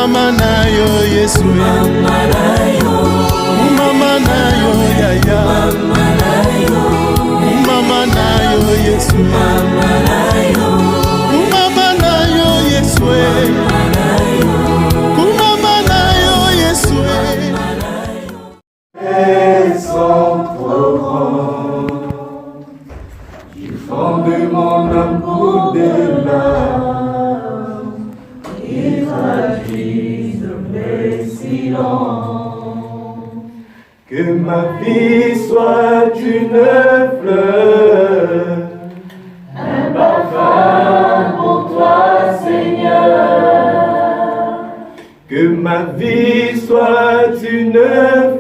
Mama na yo Yesu, mama na yo, mama na yo yaya, mama na yo, mama na yo Yesu, mama na yo, mama na yo Yesu, mama na yo, mama na yo Yesu. Elles sont trop grandes, du fond de mon âme au-delà. Que ma vie soit une fleur, un parfum pour toi, Seigneur. Que ma vie soit une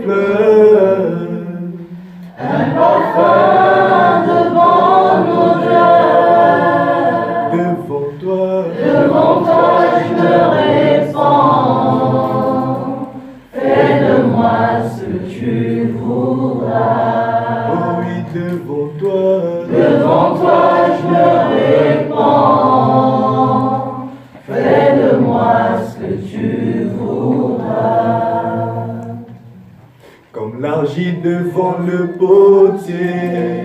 fleur, un parfum de bon odeur. Devant toi je me répands. Fais de moi ce que tu voudras. Oh oui, devant toi je me répands. Fais de moi ce que tu voudras. Comme l'argile devant le potier,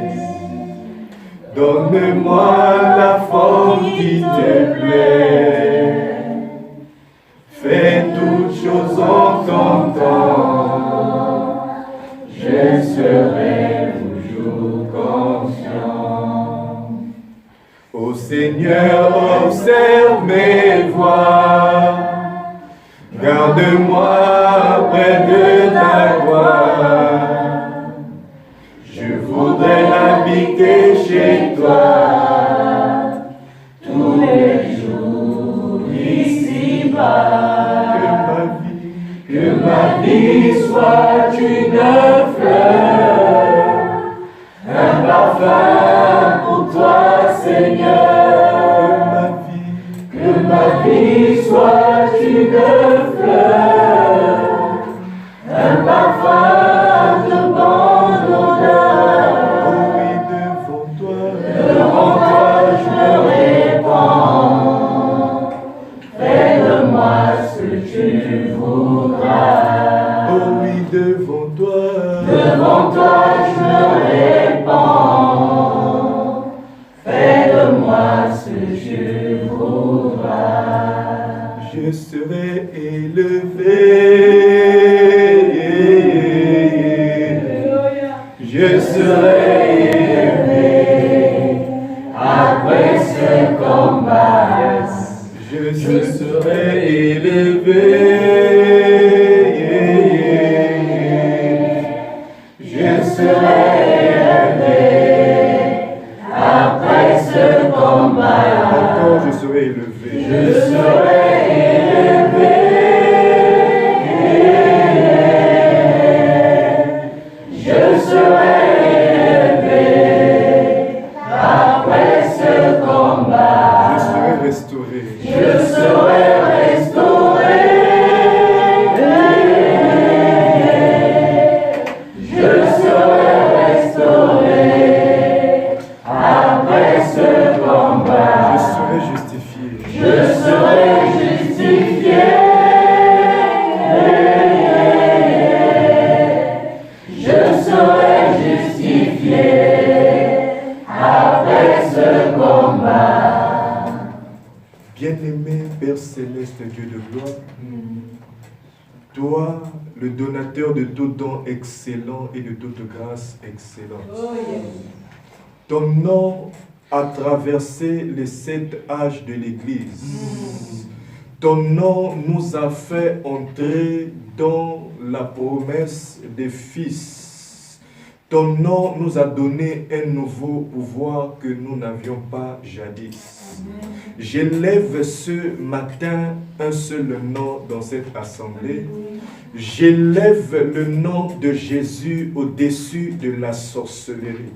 donne-moi la forme qui te plaît. Fais toutes choses en ton temps, je serai toujours conscient. Ô Seigneur, observe mes voies, garde-moi près de ta gloire. Je voudrais habiter chez toi tous les jours ici-bas. Que ma vie soit une fleur, un parfum pour toi, Seigneur. Que ma vie soit une fleur, un parfum de bonne odeur. Oh oui, devant toi je me répands. Fais de moi ce que tu voudras. Oh oui, devant toi je me répands. Fais de moi ce que tu voudras. Je serai élevé, je serai élevé après ce combat. Je serai élevé, je serai élevé après ce combat. Encore je serai élevé, je serai élevé, je serai élevé après ce combat. Je serai restauré, je serai restauré, je serai restauré après ce combat. Je serai justifié, je serai justifié, je serai justifié après ce combat. Bien-aimé Père Céleste, Dieu de gloire, toi, le donateur de tout don excellent et de toute grâce excellente, ton nom a traversé les 7 âges de l'Église. Ton nom nous a fait entrer dans la promesse des fils. Ton nom nous a donné un nouveau pouvoir que nous n'avions pas jadis. J'élève ce matin un seul nom dans cette assemblée. J'élève le nom de Jésus au-dessus de la sorcellerie,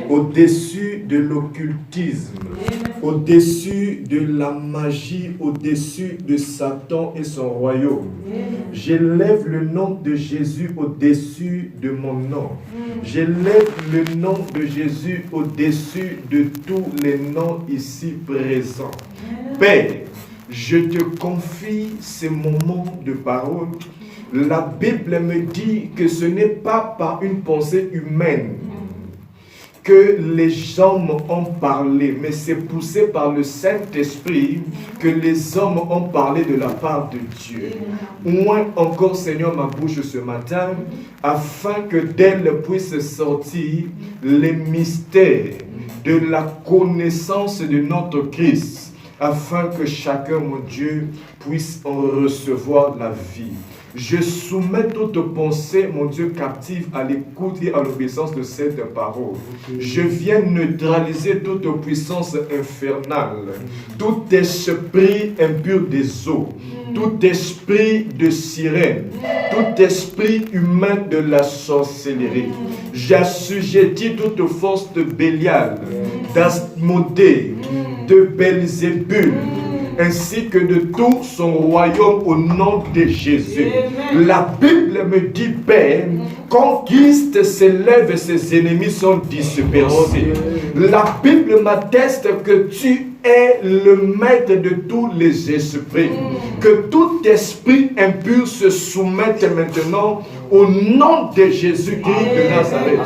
au-dessus de l'occultisme, au-dessus de la magie, au-dessus de Satan et son royaume. J'élève le nom de Jésus au-dessus de mon nom. J'élève le nom de Jésus au-dessus de tous les noms ici présents. Père, je te confie ces moments de parole. La Bible me dit que ce n'est pas par une pensée humaine que les hommes ont parlé, mais c'est poussé par le Saint-Esprit que les hommes ont parlé de la part de Dieu. Ouvre encore, Seigneur, ma bouche ce matin, afin que d'elle puisse sortir les mystères de la connaissance de notre Christ, afin que chacun, mon Dieu, puisse en recevoir la vie. Je soumets toute pensée, mon Dieu, captive à l'écoute et à l'obéissance de cette parole. Je viens neutraliser toute puissance infernale, tout esprit impur des eaux, tout esprit de sirène, tout esprit humain de la sorcellerie. J'assujettis toute force de Bélial, d'Asmodée, de Belzébul, ainsi que de tout son royaume au nom de Jésus. Amen. La Bible me dit, Père, quand Christ s'élève et ses ennemis sont dispersés. La Bible m'atteste que tu es le maître de tous les esprits. Que tout esprit impur se soumette maintenant au nom de Jésus-Christ de Nazareth.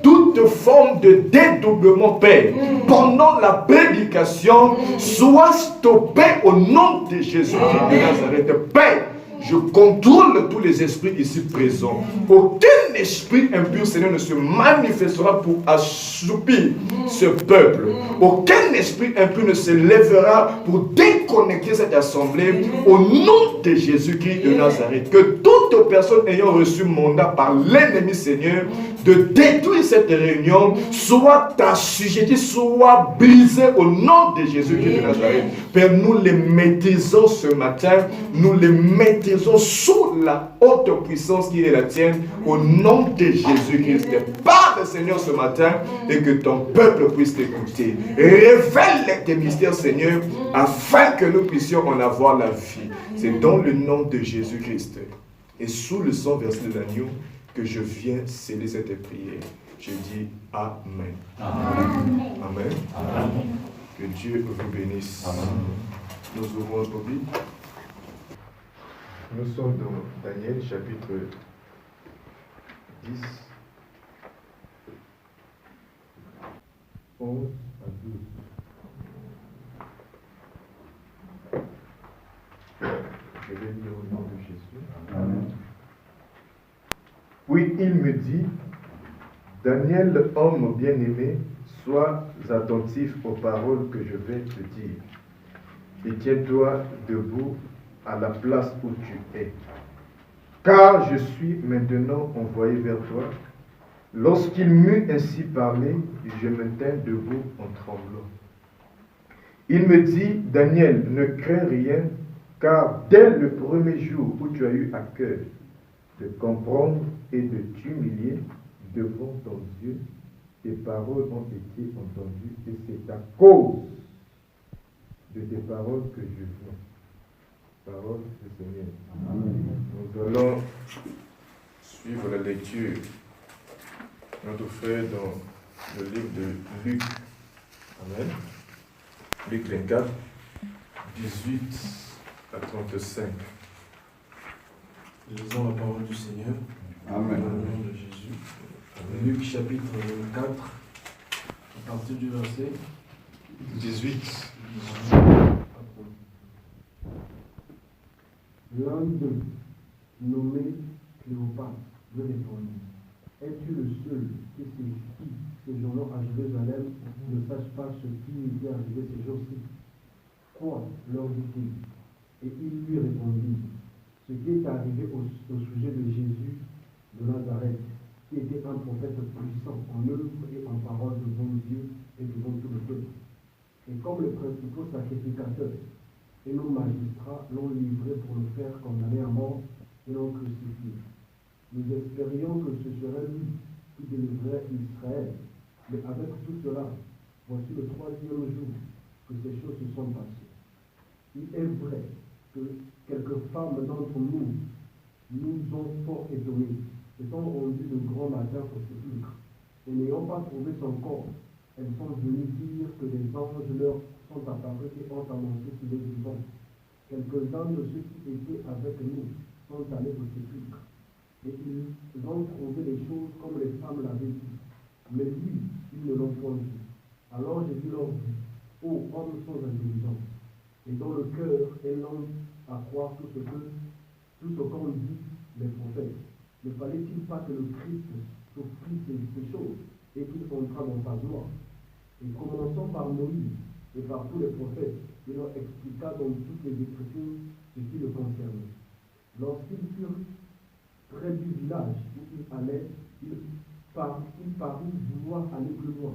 Toute forme de dédoublement, Père, pendant la prédication, soit stoppée au nom de Jésus-Christ de Nazareth. Père, je contrôle tous les esprits ici présents. Aucun esprit impur, Seigneur, ne se manifestera pour assoupir ce peuple. Aucun esprit impur ne se lèvera pour déconnecter cette assemblée au nom de Jésus-Christ de Nazareth. Que toute personne ayant reçu mandat par l'ennemi, Seigneur, de détruire cette réunion, soit assujettie, soit brisée au nom de Jésus-Christ de Nazareth. Père, nous les maîtrisons ce matin, nous les maîtrisons sous la haute puissance qui est la tienne, au nom de Jésus-Christ. Parle, Seigneur, ce matin, et que ton peuple puisse t'écouter. Révèle tes mystères, Seigneur, afin que nous puissions en avoir la vie. C'est dans le nom de Jésus-Christ et sous le sang versé de l'agneau que je viens sceller cette prière. Je dis Amen. Amen. Amen. Amen. Que Dieu vous bénisse. Amen. Nous ouvrons notre Bible. Nous sommes dans Daniel chapitre 10, 11 à 12. Je vais lire au nom de Jésus. Amen. Puis il me dit, Daniel, homme bien-aimé, sois attentif aux paroles que je vais te dire, et tiens-toi debout à la place où tu es. Car je suis maintenant envoyé vers toi. Lorsqu'il m'eut ainsi parlé, je me tins debout en tremblant. Il me dit, Daniel, ne crains rien, car dès le premier jour où tu as eu à cœur de comprendre et de t'humilier devant ton Dieu, tes paroles ont été entendues, et c'est à cause de tes paroles que je viens. Parole du Seigneur. Amen. Nous allons suivre la lecture. Notre frère dans le livre de Luc. Amen. Luc 24, 18 à 35. Lisons la parole du Seigneur. Amen. Dans le nom de Jésus. Amen. Luc chapitre 24, à partir du verset 18. L'un d'eux, nommé Cléopas, lui répondit, es-tu le seul qui séjournant à Jérusalem ne sache pas ce qui était arrivé ces jours-ci? Quoi, leur dit-il? Et il lui répondit, ce qui est arrivé au sujet de Jésus de Nazareth, qui était un prophète puissant en œuvre et en parole devant Dieu et devant tout le peuple. Et comme les principaux sacrificateurs et nos magistrats l'ont livré pour le faire condamner à mort et l'ont crucifié. Nous espérions que ce serait lui qui délivrerait Israël. Mais avec tout cela, voici le troisième jour que ces choses se sont passées. Il est vrai que quelques femmes d'entre nous nous ont fort étonnés, étant rendues de grand matin au sépulcre, et n'ayant pas trouvé son corps, elles sont venues dire que les anges leur sont apparus et ont annoncé qu'il est vivant. Quelques-uns de ceux qui étaient avec nous sont allés au sépulcre, et ils ont trouvé les choses comme les femmes l'avaient dit. Mais lui, ils ne l'ont point vu. Alors j'ai dit leur dit, ô hommes sans intelligence, et dont le cœur est lent à croire tout ce qu'ont dit les prophètes. Ne fallait-il pas que le Christ souffrisse ces choses et qu'il entra dans sa gloire? Et commençons par Moïse et par tous les prophètes, il leur expliqua dans toutes les Écritures ce qui le concernait. Lorsqu'ils furent près du village où il allait, il parut vouloir aller plus loin,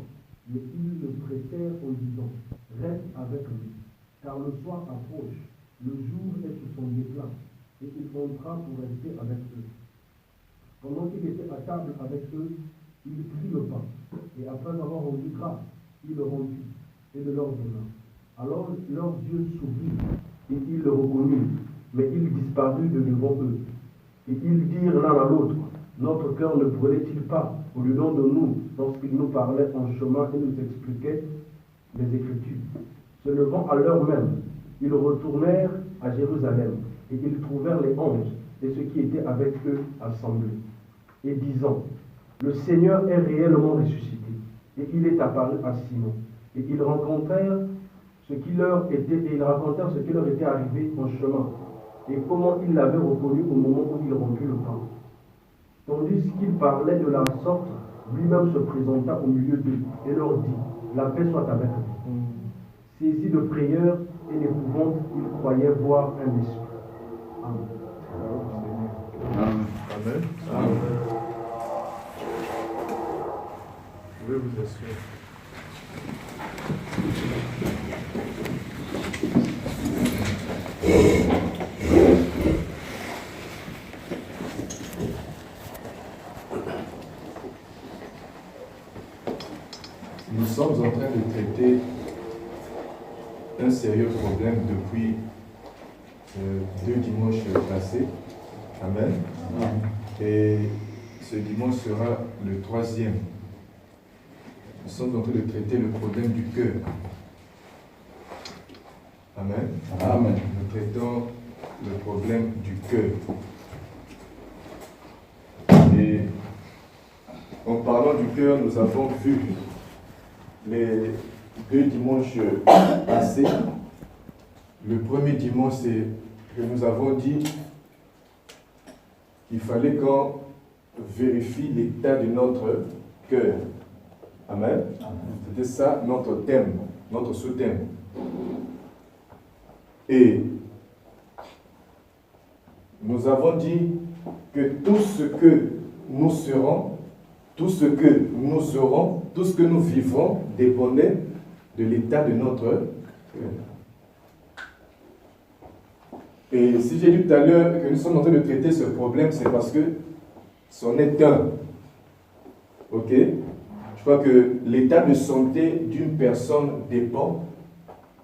mais ils le pressèrent en disant, reste avec lui, car le soir approche, le jour est sur son déclin, et il entra pour rester avec eux. Pendant qu'il était à table avec eux, il prit le pain, et après avoir rendu grâce, il le rompit, et le leur donna. Alors leurs yeux s'ouvrirent, et ils le reconnurent, mais il disparut de devant eux. Et ils dirent l'un à l'autre, notre cœur ne brûlait-il pas au-dedans de nous lorsqu'il nous parlait en chemin et nous expliquait les Écritures? Se levant à l'heure même, ils retournèrent à Jérusalem, et ils trouvèrent les 11 et ceux qui étaient avec eux assemblés, et disant, le Seigneur est réellement ressuscité, et il est apparu à Simon. Et ils racontèrent ce qui leur était arrivé en chemin, et comment ils l'avaient reconnu au moment où il rompit le pain. Tandis qu'il parlait de la sorte, lui-même se présenta au milieu d'eux, et leur dit, la paix soit avec vous. Saisis de prière et d'épouvante, ils croyaient voir un esprit. Amen. Amen. Amen. Vous pouvez vous asseoir. Nous sommes en train de traiter un sérieux problème depuis 2 dimanches passés. Amen. Et ce dimanche sera le 3e. Nous sommes en train de traiter le problème du cœur. Amen. Amen. Nous traitons le problème du cœur. Et en parlant du cœur, nous avons vu les 2 dimanches passés. Le premier dimanche, c'est que nous avons dit qu'il fallait qu'on vérifie l'état de notre cœur. Amen. C'était ça notre thème, notre sous-thème. Et nous avons dit que tout ce que nous serons, tout ce que nous aurons, tout ce que nous vivrons dépendait de l'état de notre cœur. Et si j'ai dit tout à l'heure que nous sommes en train de traiter ce problème, c'est parce que c'en est un. Ok? Je crois que l'état de santé d'une personne dépend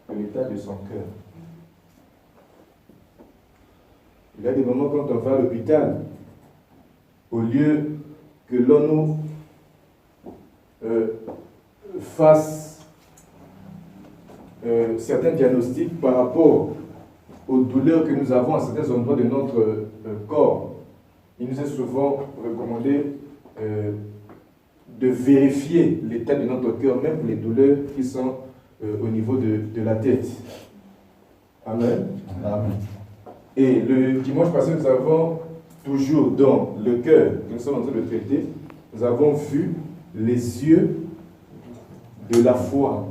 de l'état de son cœur. Il y a des moments quand on va à l'hôpital, au lieu que l'on nous fasse certains diagnostics par rapport aux douleurs que nous avons à certains endroits de notre corps, il nous est souvent recommandé de vérifier l'état de notre cœur, même pour les douleurs qui sont au niveau de la tête. Amen. Amen. Et le dimanche passé, nous avons toujours dans le cœur que nous sommes en train de traiter, nous avons vu les yeux de la foi.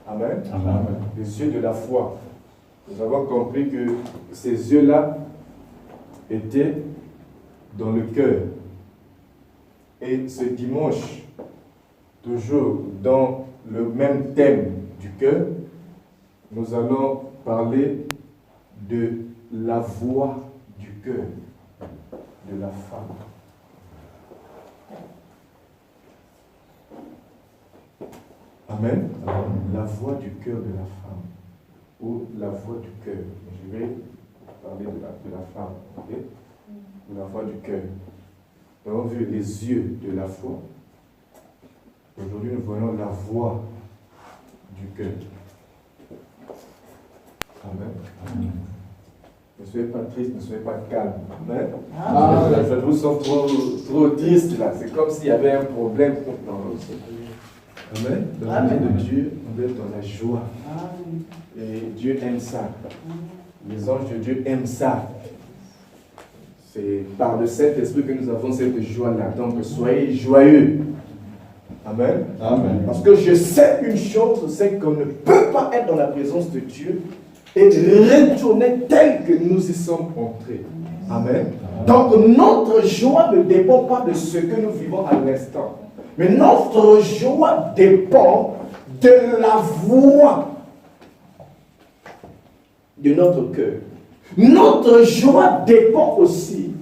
Amen. Amen. Les yeux de la foi. Nous avons compris que ces yeux-là étaient dans le cœur. Et ce dimanche, toujours dans le même thème du cœur, nous allons parler de la voix du cœur de la femme. Amen. La voix du cœur de la femme. Ou la voix du cœur. Je vais parler de la femme. Okay? De la voix du cœur. Nous avons vu les yeux de la foi. Aujourd'hui, nous voyons la voix du cœur. Amen. Ne soyez pas triste, ne soyez pas calme. Amen. Je vous sens trop triste là. C'est comme s'il y avait un problème dans Amen. Dans la vie de Dieu, on doit être dans la joie. Et Dieu aime ça. Les anges de Dieu aiment ça. C'est par le Saint-Esprit que nous avons cette joie-là. Donc soyez joyeux. Amen. Amen. Parce que je sais une chose, c'est qu'on ne peut pas être dans la présence de Dieu et retourner tel que nous y sommes entrés. Amen. Donc notre joie ne dépend pas de ce que nous vivons à l'instant. Mais notre joie dépend de la voix de notre cœur. Notre joie dépend aussi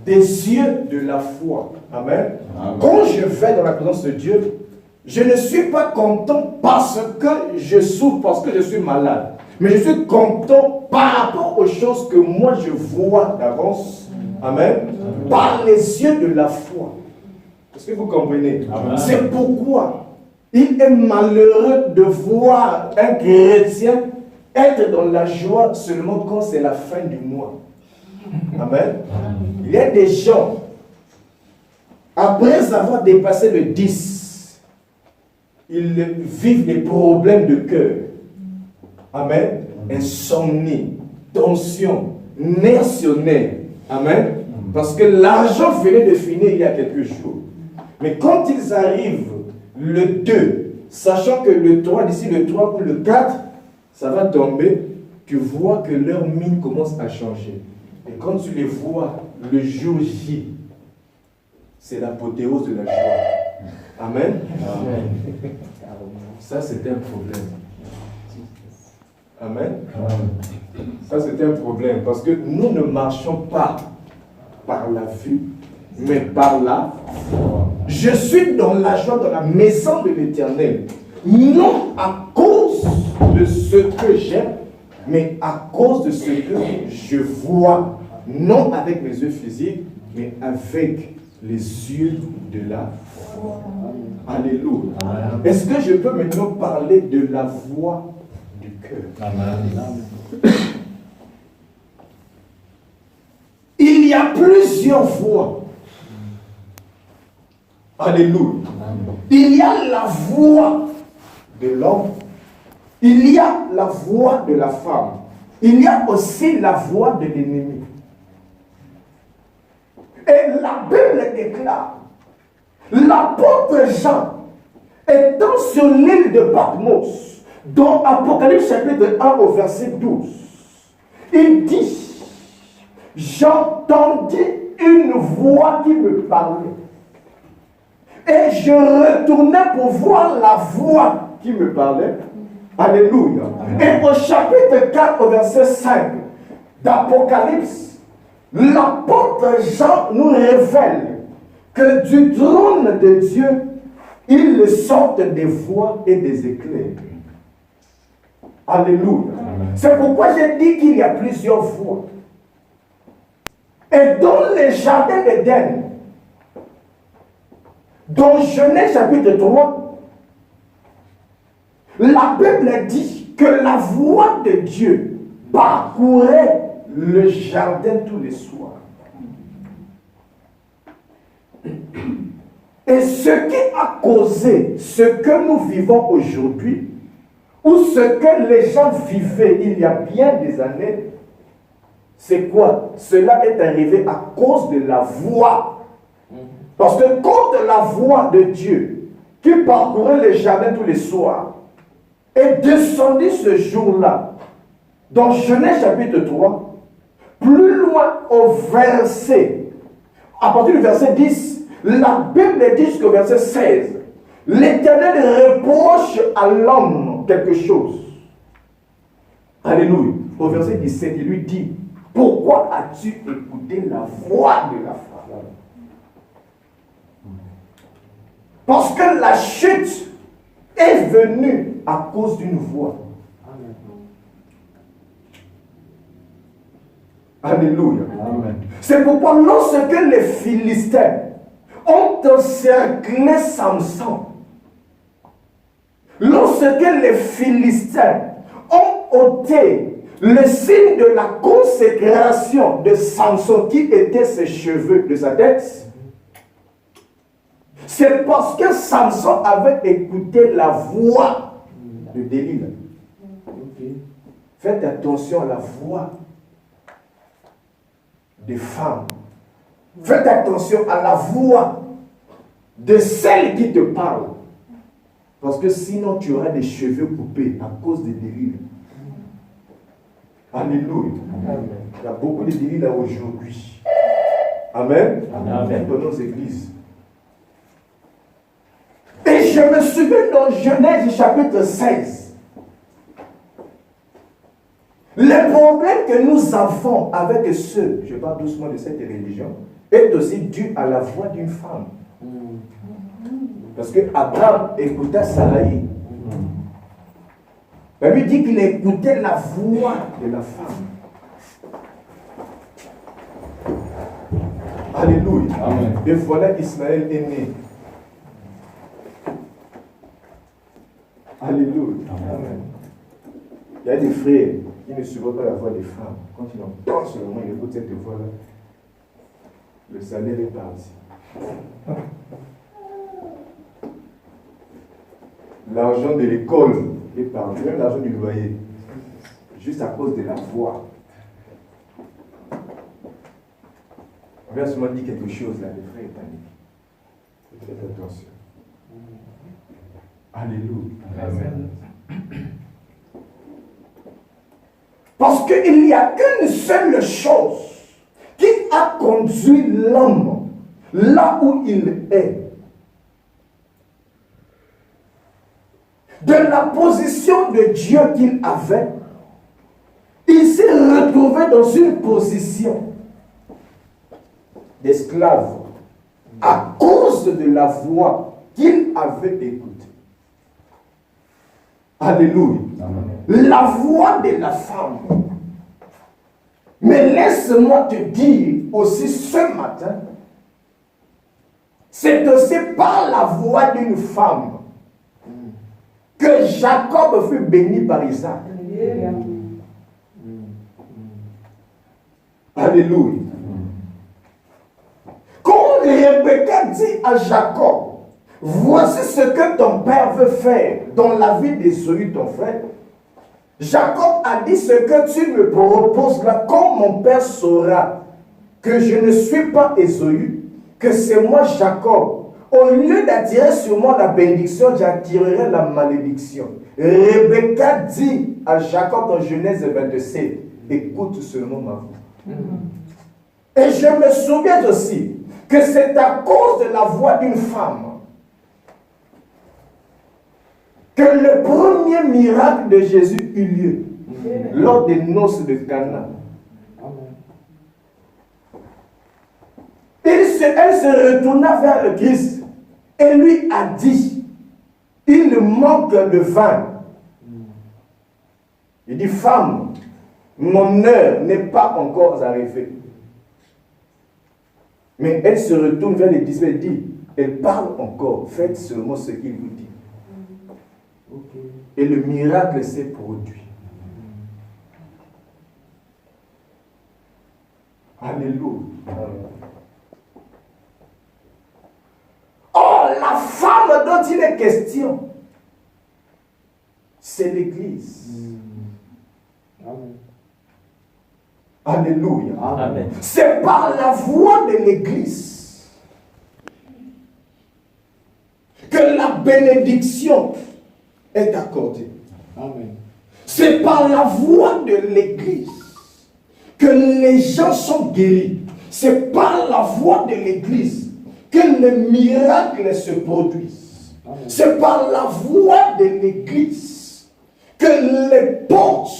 des yeux de la foi. Amen. Quand je vais dans la présence de Dieu, je ne suis pas content parce que je souffre, parce que je suis malade. Mais je suis content par rapport aux choses que moi je vois d'avance. Amen. Par les yeux de la foi. Est-ce que vous comprenez? C'est pourquoi il est malheureux de voir un chrétien être dans la joie seulement quand c'est la fin du mois. Amen. Il y a des gens, après avoir dépassé le 10, ils vivent des problèmes de cœur. Amen. Insomnie, tension, nerfs sur nerfs. Amen. Parce que l'argent venait de finir il y a quelques jours. Mais quand ils arrivent le 2, sachant que le 3, d'ici le 3 ou le 4, ça va tomber, tu vois que leur mine commence à changer. Et quand tu les vois le jour J, c'est l'apothéose de la joie. Amen. Amen. Ça, c'était un problème. Amen. Ça, c'était un problème parce que nous ne marchons pas par la vue, mais par la foi. Je suis dans la joie, dans la maison de l'Éternel, non à cause de ce que j'aime, mais à cause de ce que je vois, non avec mes yeux physiques, mais avec les yeux de la foi. Alléluia. Est-ce que je peux maintenant parler de la voix du cœur? Il y a plusieurs voix. Alléluia. Il y a la voix de l'homme. Il y a la voix de la femme. Il y a aussi la voix de l'ennemi. Et la Bible déclare, l'apôtre Jean, étant sur l'île de Patmos, dans Apocalypse chapitre 1 au verset 12, il dit, j'entendis une voix qui me parlait. Et je retournais pour voir la voix qui me parlait. Alléluia. Et au chapitre 4, au verset 5 d'Apocalypse, l'apôtre Jean nous révèle que du trône de Dieu, il sortent des voix et des éclairs. Alléluia. C'est pourquoi j'ai dit qu'il y a plusieurs voix. Et dans les jardins d'Éden, dans Genèse chapitre 3, la Bible dit que la voix de Dieu parcourait le jardin tous les soirs. Et ce qui a causé ce que nous vivons aujourd'hui, ou ce que les gens vivaient il y a bien des années, c'est quoi? Cela est arrivé à cause de la voix. Parce que quand la voix de Dieu, qui parcourait les jardins tous les soirs, est descendue ce jour-là, dans Genèse chapitre 3, plus loin au verset, à partir du verset 10, la Bible dit jusqu'au verset 16, l'Éternel reproche à l'homme quelque chose. Alléluia. Au verset 17, il lui dit, pourquoi as-tu écouté la voix de la femme? Parce que la chute est venue à cause d'une voix. Alléluia. C'est pourquoi lorsque les Philistins ont encerclé Samson, lorsque les Philistins ont ôté le signe de la consécration de Samson, qui étaient ses cheveux de sa tête, c'est parce que Samson avait écouté la voix de Delilah. Faites attention à la voix des femmes. Faites attention à la voix de celle qui te parle. Parce que sinon tu auras des cheveux coupés à cause des Delilah. Alléluia. Amen. Il y a beaucoup de Delilah aujourd'hui. Amen. Amen. Dans nos églises. Et je me souviens dans Genèse chapitre 16. Le problème que nous avons avec ceux, je parle doucement de cette religion, est aussi dû à la voix d'une femme. Parce que Abraham écoutait Sarai. Elle lui dit qu'il écoutait la voix de la femme. Alléluia. Amen. Et voilà, Ismaël est né. Alléluia. Amen. Il y a des frères qui ne supportent pas la voix des femmes. Quand ils entendent seulement, ils écoutent cette voix-là. Le salaire est parti. L'argent de l'école est parti. Même l'argent du loyer. Juste à cause de la voix. On vient seulement dire quelque chose là, les frères et amis. Faites attention. Alléluia. Amen. Parce qu'il n'y a qu'une seule chose qui a conduit l'homme là où il est. De la position de Dieu qu'il avait, il s'est retrouvé dans une position d'esclave à cause de la voix qu'il avait écoutée. Alléluia. Amen. La voix de la femme. Mais laisse-moi te dire aussi ce matin, c'est aussi par la voix d'une femme que Jacob fut béni par Isaac. Alléluia. Quand Rebecca dit à Jacob, voici ce que ton père veut faire dans la vie d'Ésaü, ton frère. Jacob a dit, ce que tu me proposes là, comme mon père saura que je ne suis pas Ésaü, que c'est moi Jacob. Au lieu d'attirer sur moi la bénédiction, j'attirerai la malédiction. Rebecca dit à Jacob dans Genèse 27, écoute seulement ma voix. Et je me souviens aussi que c'est à cause de la voix d'une femme que le premier miracle de Jésus eut lieu lors des noces de Cana. Elle se retourna vers le Christ et lui a dit, il manque de vin. Il dit, femme, mon heure n'est pas encore arrivée. Mais elle se retourne vers les disciples et dit, elle parle encore, faites seulement ce qu'il vous dit. Et le miracle s'est produit. Alléluia. Oh, la femme dont il est question, c'est l'Église. Alléluia. Amen. C'est par la voix de l'Église que la bénédiction est accordée. Amen. C'est par la voix de l'Église que les gens sont guéris. C'est par la voix de l'Église que les miracles se produisent. Amen. C'est par la voix de l'Église que les portes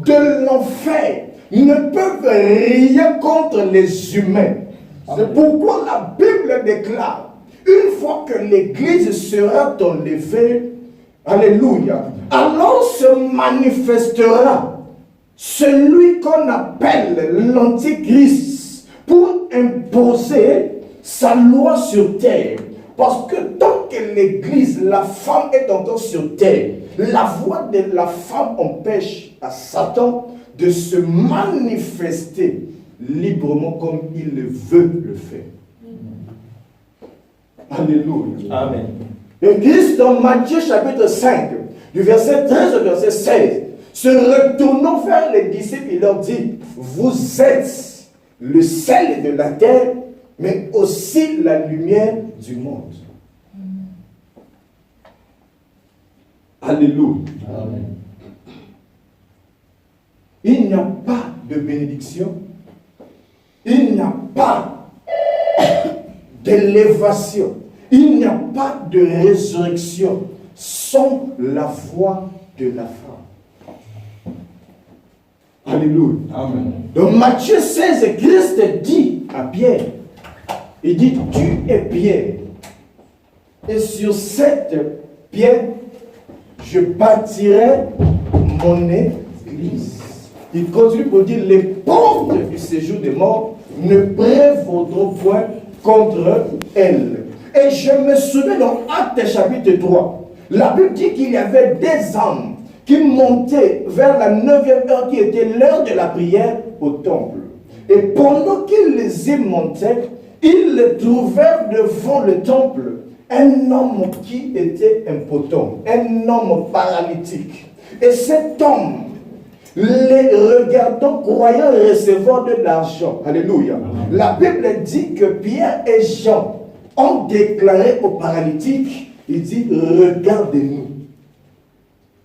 de l'enfer ne peuvent rien contre les humains. C'est pourquoi la Bible déclare, une fois que l'Église sera enlevée, alléluia, alors se manifestera celui qu'on appelle l'Antichrist pour imposer sa loi sur terre, Parce que tant que l'Église, la femme est encore sur terre, la voix de la femme empêche à Satan de se manifester librement comme il veut le faire. Alléluia. Amen. Et Christ dans Matthieu chapitre 5, du verset 13 au verset 16, se retournant vers les disciples, il leur dit, vous êtes le sel de la terre, mais aussi la lumière du monde. Alléluia. Amen. Il n'y a pas de bénédiction, il n'y a pas d'élévation, il n'y a pas de résurrection sans la voix de la femme. Alléluia. Amen. Dans Matthieu 16, Christ dit à Pierre, il dit, tu es Pierre, et sur cette pierre, je bâtirai mon église. Il continue pour dire, les portes du séjour des morts ne prévaudront point contre elle. Et je me souviens dans Actes chapitre 3, la Bible dit qu'il y avait des âmes qui montaient vers la 9e heure qui était l'heure de la prière au temple. Et pendant qu'ils les y montaient, ils trouvèrent devant le temple un homme qui était impotent, un homme paralytique. Et cet homme, les regardant, croyant recevoir de l'argent. Alléluia. La Bible dit que Pierre et Jean ont déclaré au paralytique, il dit, regardez-nous.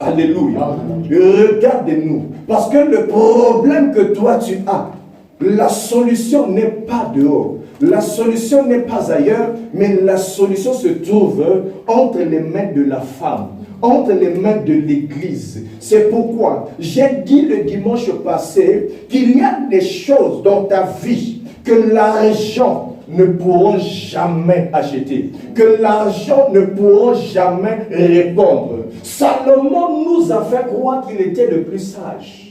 Alléluia. Regardez-nous. Parce que le problème que toi tu as, la solution n'est pas dehors. La solution n'est pas ailleurs, mais la solution se trouve entre les mains de la femme, entre les mains de l'Église. C'est pourquoi j'ai dit le dimanche passé qu'il y a des choses dans ta vie que l'argent ne pourra jamais acheter, que l'argent ne pourra jamais répondre. Salomon nous a fait croire qu'il était le plus sage.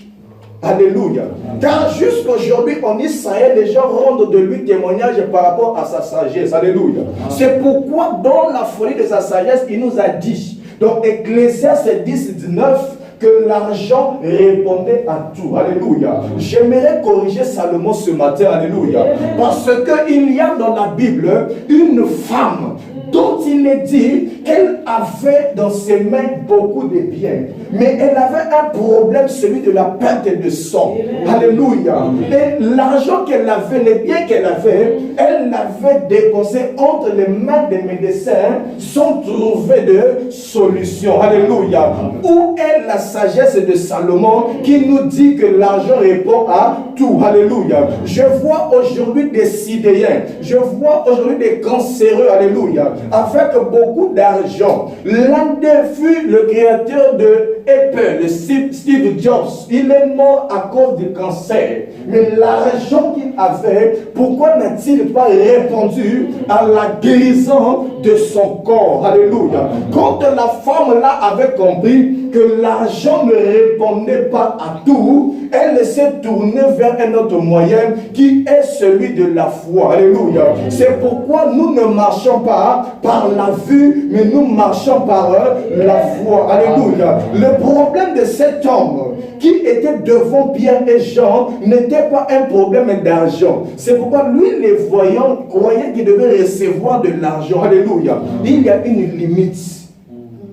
Alléluia. Car jusqu'aujourd'hui en Israël, les gens rendent de lui témoignage par rapport à sa sagesse. Alléluia. C'est pourquoi dans la folie de sa sagesse, il nous a dit, dans Ecclésiaste 10:19, que l'argent répondait à tout. Alléluia. J'aimerais corriger Salomon ce matin. Alléluia. Parce qu'il y a dans la Bible une femme dont il est dit qu'elle avait dans ses mains beaucoup de biens. Mais elle avait un problème, celui de la perte de sang. Alléluia. Et l'argent qu'elle avait, les biens qu'elle avait, elle l'avait dépensé entre les mains des médecins sans trouver de solution. Alléluia. Où est la sagesse de Salomon qui nous dit que l'argent répond à tout? Alléluia. Je vois aujourd'hui des sidéens, je vois aujourd'hui des cancéreux. Alléluia. Avec beaucoup d'argent. L'un d'eux fut le créateur de Apple, Steve Jobs. Il est mort à cause du cancer. Mais l'argent qu'il avait, pourquoi n'a-t-il pas répondu à la guérison de son corps? Alléluia. Quand la femme là avait compris que l'argent ne répondait pas à tout, elle s'est tournée vers un autre moyen qui est celui de la foi. Alléluia. C'est pourquoi nous ne marchons pas par la vue, mais nous marchons par la foi. Alléluia. Le problème de cet homme qui était devant Pierre et Jean n'était pas un problème d'argent. C'est pourquoi lui, les voyants, croyait qu'il devait recevoir de l'argent. Alléluia. Il y a une limite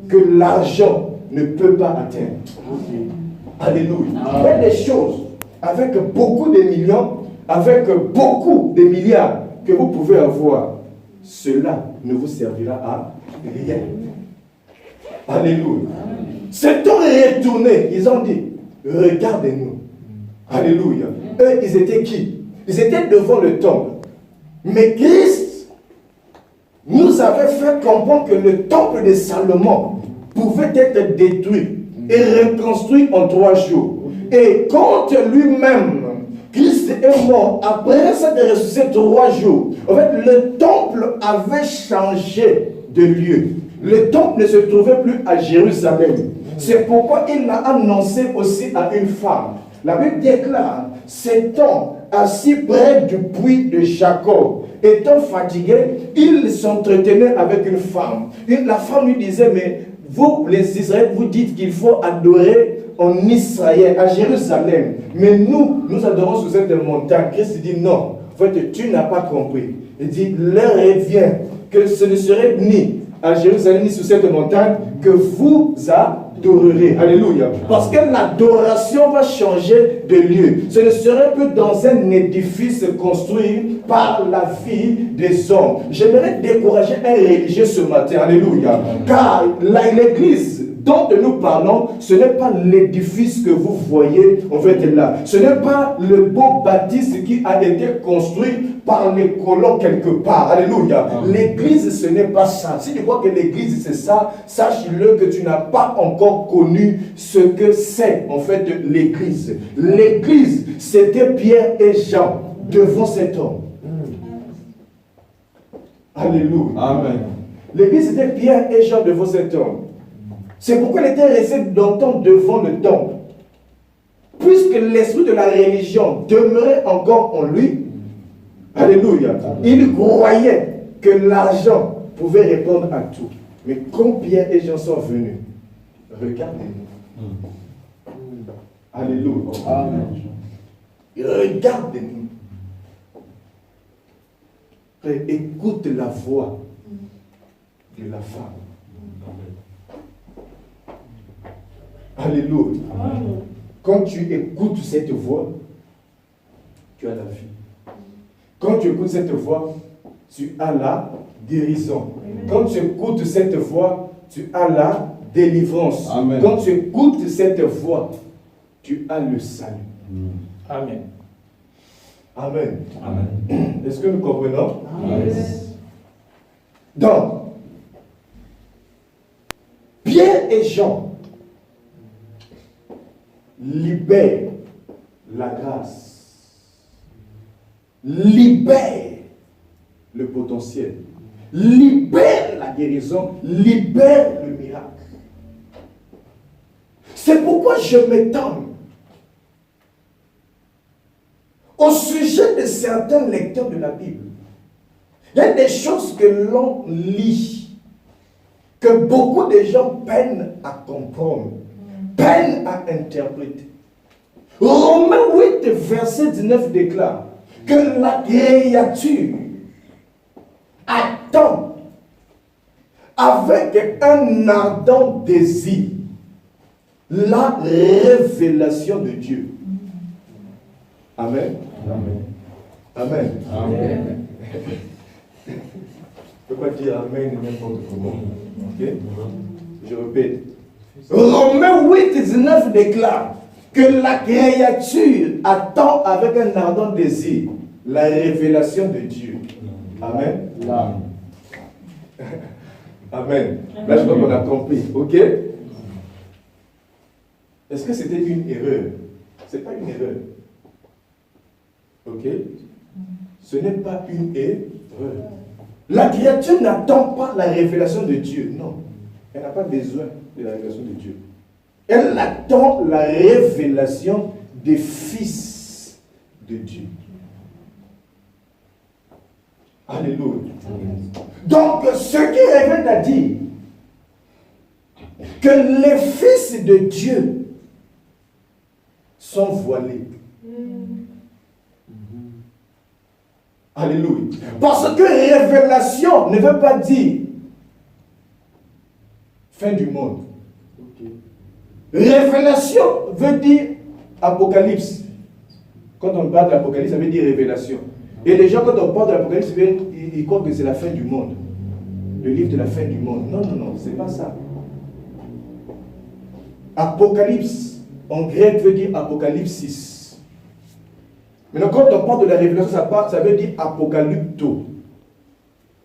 que l'argent ne peut pas atteindre. Alléluia. Il y a des choses avec beaucoup de millions, avec beaucoup de milliards que vous pouvez avoir. Cela ne vous servira à rien. Alléluia. Cet homme est retourné. Ils ont dit, regardez-nous. Alléluia. Eux, ils étaient qui? Ils étaient devant le temple. Mais Christ nous avait fait comprendre que le temple de Salomon pouvait être détruit et reconstruit en 3 jours. Et quand lui-même, Christ est mort, après ça de ressusciter 3 jours, en fait, le temple avait changé de lieu. Le temple ne se trouvait plus à Jérusalem. C'est pourquoi il l'a annoncé aussi à une femme. La Bible déclare, cet homme assis près du puits de Jacob étant fatigué, il s'entretenait avec une femme. La femme lui disait, mais vous, les Israéliens, vous dites qu'il faut adorer en Israël, à Jérusalem. Mais nous adorons sur cette montagne. Christ dit non. En fait, tu n'as pas compris. Il dit, l'heure vient que ce ne serait ni à Jérusalem ni sur cette montagne que vous adorerez. Alléluia. Parce que l'adoration va changer de lieu. Ce ne serait plus dans un édifice construit par la vie des hommes. J'aimerais décourager un religieux ce matin. Alléluia. Car l'église dont nous parlons, ce n'est pas l'édifice que vous voyez en fait là. Ce n'est pas le beau bâtisse qui a été construit par les colons quelque part. Alléluia. L'église, ce n'est pas ça. Si tu crois que l'église, c'est ça, sache-le que tu n'as pas encore connu ce que c'est en fait l'église. L'église, c'était Pierre et Jean devant cet homme. Alléluia. Amen. L'église, c'était Pierre et Jean devant cet homme. C'est pourquoi il était resté longtemps devant le temple. Puisque l'esprit de la religion demeurait encore en lui, alléluia, il croyait que l'argent pouvait répondre à tout. Mais quand Pierre et Jean sont venus, regardez-nous. Alléluia. Amen. Regardez-nous. Écoute la voix de la femme. Alléluia. Amen. Quand tu écoutes cette voix, tu as la vie. Quand tu écoutes cette voix, tu as la guérison. Amen. Quand tu écoutes cette voix, tu as la délivrance. Amen. Quand tu écoutes cette voix, tu as le salut. Amen. Amen. Amen. Est-ce que nous comprenons? Amen. Donc, Pierre et Jean libère la grâce, libère le potentiel, libère la guérison, libère le miracle. C'est pourquoi je m'étonne au sujet de certains lecteurs de la Bible. Il y a des choses que l'on lit, que beaucoup de gens peinent à comprendre, peinent à interpréter. Romains 8, verset 19 déclare que la créature attend avec un ardent désir la révélation de Dieu. Amen. Amen. Amen. Amen. Je ne peux pas dire Amen n'importe comment. Ok? Je répète. Romains 8, 19 déclare que la créature attend avec un ardent désir la révélation de Dieu. Amen. Amen. Amen. Là, je crois qu'on a compris. Ok? Est-ce que c'était une erreur? Ce n'est pas une erreur. Ok? Ce n'est pas une erreur. La créature n'attend pas la révélation de Dieu. Non. Elle n'a pas besoin de la révélation de Dieu. Elle attend la révélation des fils de Dieu. Alléluia. Donc, ce qui revient à dire que les fils de Dieu sont voilés. Alléluia. Parce que révélation ne veut pas dire fin du monde. Révélation veut dire apocalypse. Quand on parle de l'apocalypse, ça veut dire révélation. Et les gens, quand on parle de l'apocalypse, ils croient que c'est la fin du monde. Le livre de la fin du monde. Non, non, non, c'est pas ça. Apocalypse, en grec, veut dire apocalypsis. Maintenant, quand on parle de la révélation, ça veut dire apocalypto.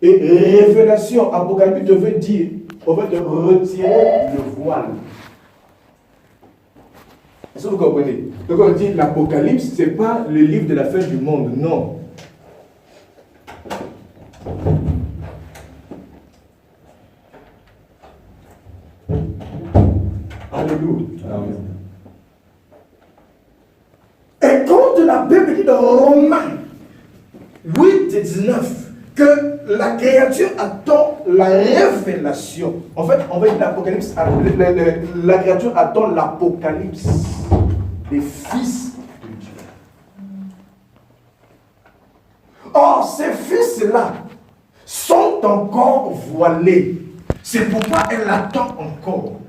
Et révélation, apocalypto veut dire, on va retirer le voile. Est-ce que vous comprenez? Donc on dit l'Apocalypse, ce n'est pas le livre de la fin du monde, non. Alléluia. Amen. Et quand la Bible dit dans Romains 8, 19, que la créature attend la révélation. En fait, on va dire l'Apocalypse, la créature attend l'Apocalypse des fils de Dieu. Or, ces fils-là sont encore voilés. C'est pourquoi elle attend encore.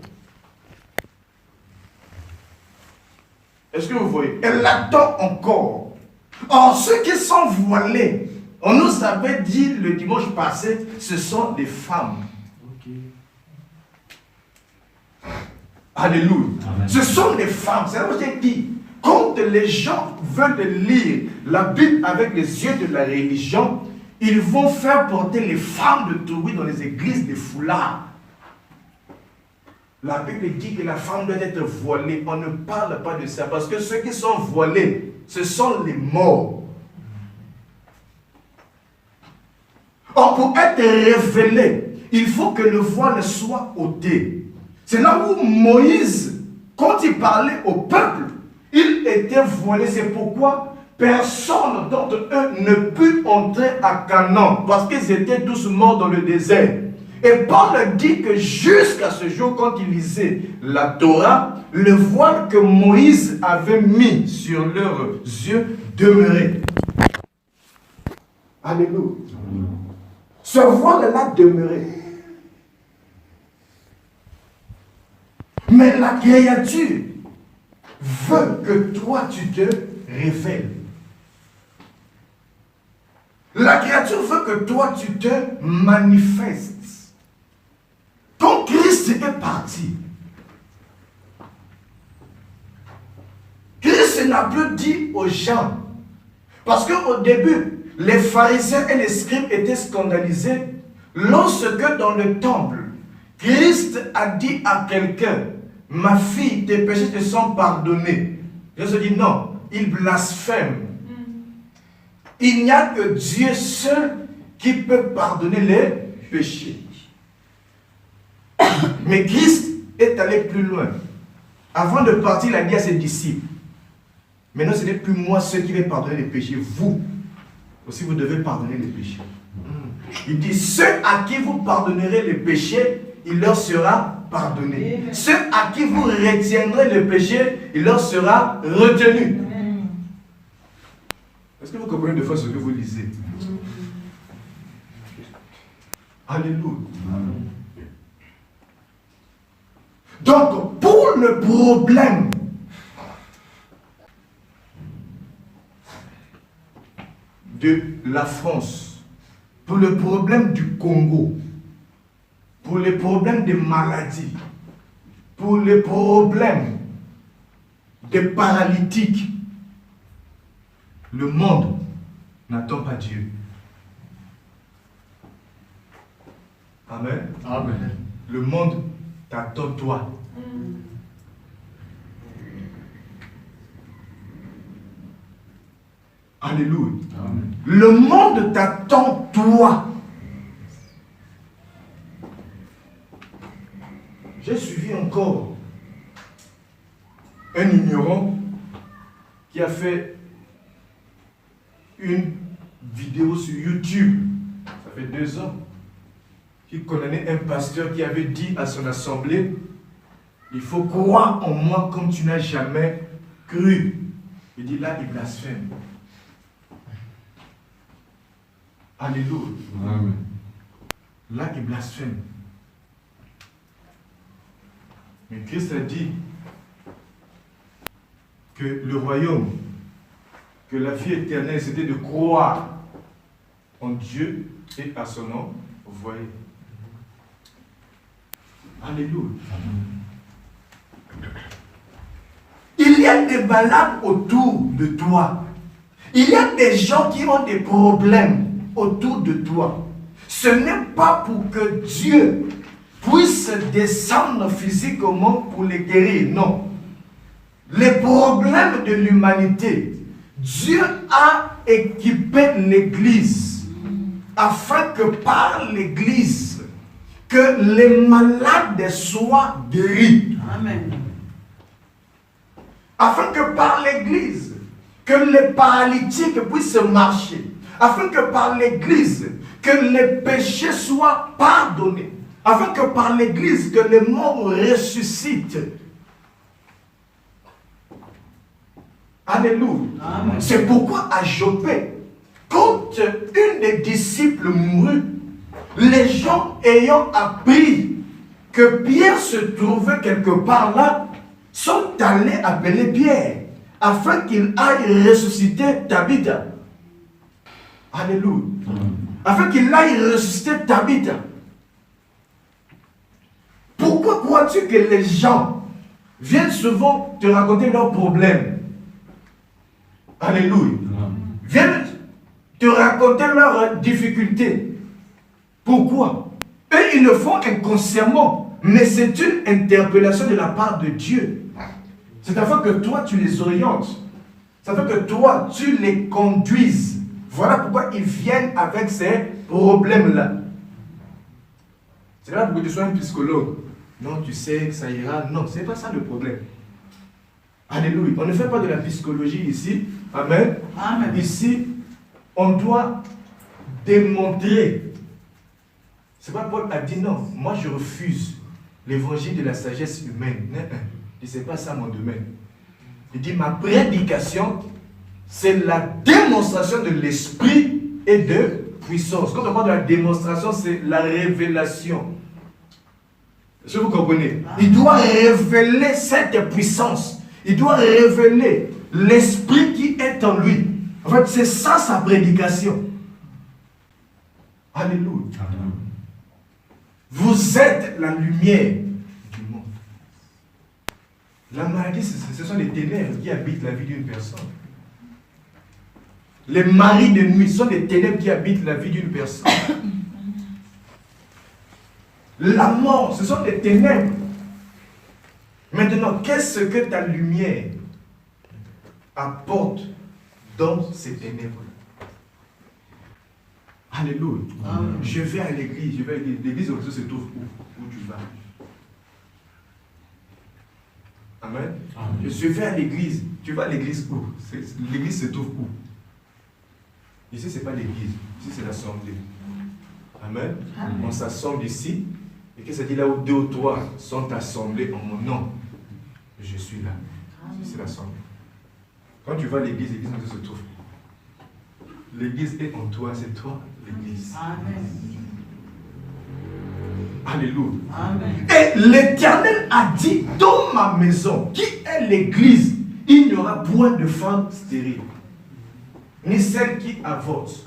Est-ce que vous voyez? Elle attend encore. Or, ceux qui sont voilés, on nous avait dit le dimanche passé, ce sont des femmes. Okay. Alléluia. Amen. Ce sont des femmes. C'est là que j'ai dit. Quand les gens veulent lire la Bible avec les yeux de la religion, ils vont faire porter les femmes de Touri dans les églises des foulards. La Bible dit que la femme doit être voilée. On ne parle pas de ça parce que ceux qui sont voilés, ce sont les morts. Or, pour être révélé, il faut que le voile soit ôté. C'est là où Moïse, quand il parlait au peuple, il était voilé. C'est pourquoi personne d'entre eux ne put entrer à Canaan, parce qu'ils étaient tous morts dans le désert. Et Paul dit que jusqu'à ce jour, quand il lisait la Torah, le voile que Moïse avait mis sur leurs yeux demeurait. Alléluia. Ce voile-là demeurait. Mais la créature veut que toi tu te révèles. La créature veut que toi tu te manifestes. Quand Christ est parti, Christ n'a plus dit aux gens, parce qu'au début, les pharisiens et les scribes étaient scandalisés lorsque dans le temple, Christ a dit à quelqu'un, ma fille, tes péchés te sont pardonnés. Jésus dit non, il blasphème. Il n'y a que Dieu seul qui peut pardonner les péchés. Mais Christ est allé plus loin. Avant de partir, il a dit à ses disciples, maintenant ce n'est plus moi seul qui vais pardonner les péchés, vous aussi vous devez pardonner les péchés. Il dit, ceux à qui vous pardonnerez les péchés, il leur sera pardonné. Amen. Ceux à qui vous retiendrez le péché, il leur sera retenu. Amen. Est-ce que vous comprenez de fois ce que vous lisez? Alléluia. Amen. Donc, pour le problème de la France, pour le problème du Congo, pour les problèmes des maladies, pour les problèmes des paralytiques, le monde n'attend pas Dieu. Amen. Amen. Le monde t'attend toi. Alléluia. Amen. Le monde t'attend toi. J'ai suivi encore un ignorant qui a fait une vidéo sur YouTube, ça fait 2 ans, qui condamnait un pasteur qui avait dit à son assemblée, il faut croire en moi comme tu n'as jamais cru. Il dit là, il blasphème. Alléluia. Amen. Là, il blasphème. Mais Christ a dit que le royaume, que la vie éternelle, c'était de croire en Dieu et à son nom. Vous voyez. Alléluia. Il y a des malades autour de toi. Il y a des gens qui ont des problèmes autour de toi. Ce n'est pas pour que Dieu puisse descendre physiquement pour les guérir, non. Les problèmes de l'humanité, Dieu a équipé l'Église afin que par l'Église, que les malades soient guéris. Amen. Afin que par l'Église, que les paralytiques puissent marcher. Afin que par l'Église, que les péchés soient pardonnés, afin que par l'Église, que les morts ressuscitent. Alléluia. C'est pourquoi à Joppé, quand une des disciples mourut, les gens ayant appris que Pierre se trouvait quelque part là, sont allés appeler Pierre, afin qu'il aille ressusciter Tabitha. Alléluia. Afin qu'il aille ressusciter Tabitha. Pourquoi crois-tu que les gens viennent souvent te raconter leurs problèmes? Alléluia. Viennent te raconter leurs difficultés. Pourquoi? Eux, ils le font inconsciemment, mais c'est une interpellation de la part de Dieu. C'est afin que toi, tu les orientes. C'est afin que toi, tu les conduises. Voilà pourquoi ils viennent avec ces problèmes-là. C'est là pour que tu sois un psychologue. Non, tu sais que ça ira. Non, ce n'est pas ça le problème. Alléluia. On ne fait pas de la psychologie ici. Amen. Amen. Ici, on doit démontrer. C'est pas Paul a dit non. Moi, je refuse l'évangile de la sagesse humaine. Et ce n'est pas ça mon domaine. Il dit ma prédication, c'est la démonstration de l'esprit et de puissance. Quand on parle de la démonstration, c'est la révélation. Est-ce que vous comprenez? Il doit révéler cette puissance. Il doit révéler l'esprit qui est en lui. En fait, c'est ça sa prédication. Alléluia. Amen. Vous êtes la lumière du monde. La maladie, ce sont les ténèbres qui habitent la vie d'une personne. Les maris de nuit sont les ténèbres qui habitent la vie d'une personne. La mort, ce sont les ténèbres. Maintenant, qu'est-ce que ta lumière apporte dans ces ténèbres? Alléluia. Amen. Je vais à l'église. L'église se trouve où tu vas? Amen. Amen. Je vais à l'église. Tu vas à l'église où? L'église se trouve où? Ici, ce n'est pas l'église. Ici, c'est l'assemblée. Amen. Amen. On s'assemble ici. Et que ça dit là où 2 ou 3 sont assemblés en mon nom. Je suis là. C'est l'assemblée. Quand tu vas à l'église, l'église se trouve. L'église est en toi, c'est toi l'église. Amen. Alléluia. Amen. Et l'Éternel a dit dans ma maison, qui est l'église, il n'y aura point de femme stérile, ni celle qui avorte.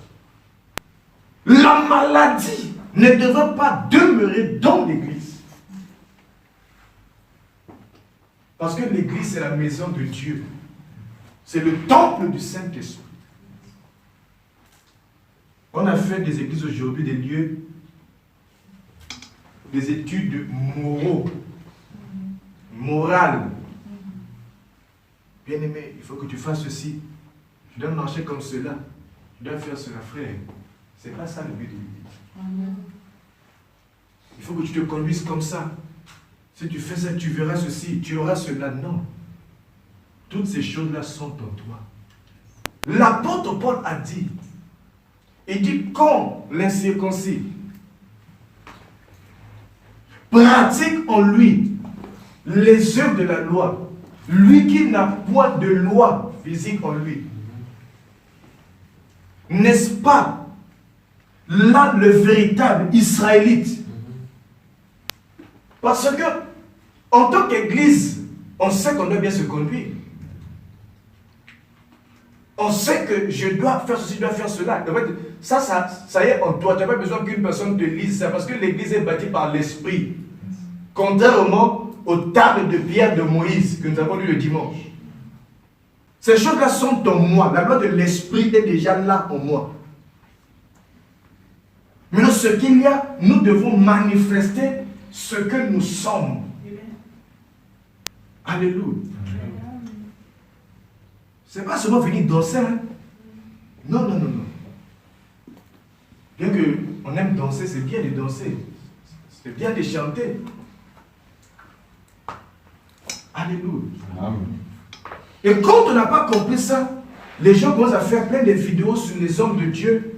La maladie ne devrait pas demeurer dans l'église. Parce que l'église, c'est la maison de Dieu. C'est le temple du Saint-Esprit. On a fait des églises aujourd'hui des lieux, des études morales. Bien-aimé, il faut que tu fasses ceci. Tu dois marcher comme cela. Tu dois faire cela, frère. Ce n'est pas ça le but de l'église. Il faut que tu te conduises comme ça. Si tu fais ça, tu verras ceci, tu auras cela. Non. Toutes ces choses-là sont en toi. L'apôtre Paul a dit, il dit quand l'incirconcis pratique en lui les œuvres de la loi, lui qui n'a point de loi physique en lui, n'est-ce pas là le véritable Israélite? Parce que en tant qu'église, on sait qu'on doit bien se conduire. On sait que je dois faire ceci, je dois faire cela. En fait, ça y est en toi. Tu n'as pas besoin qu'une personne te lise ça, parce que l'église est bâtie par l'esprit. Contrairement aux tables de pierre de Moïse que nous avons lu le dimanche. Ces choses-là sont en moi. La loi de l'esprit est déjà là en moi. Maintenant, ce qu'il y a, nous devons manifester ce que nous sommes. Alléluia. Ce n'est pas seulement venir danser. Hein? Non, non, non, non. Bien qu'on aime danser, c'est bien de danser. C'est bien de chanter. Alléluia. Amen. Et quand on n'a pas compris ça, les gens commencent à faire plein de vidéos sur les hommes de Dieu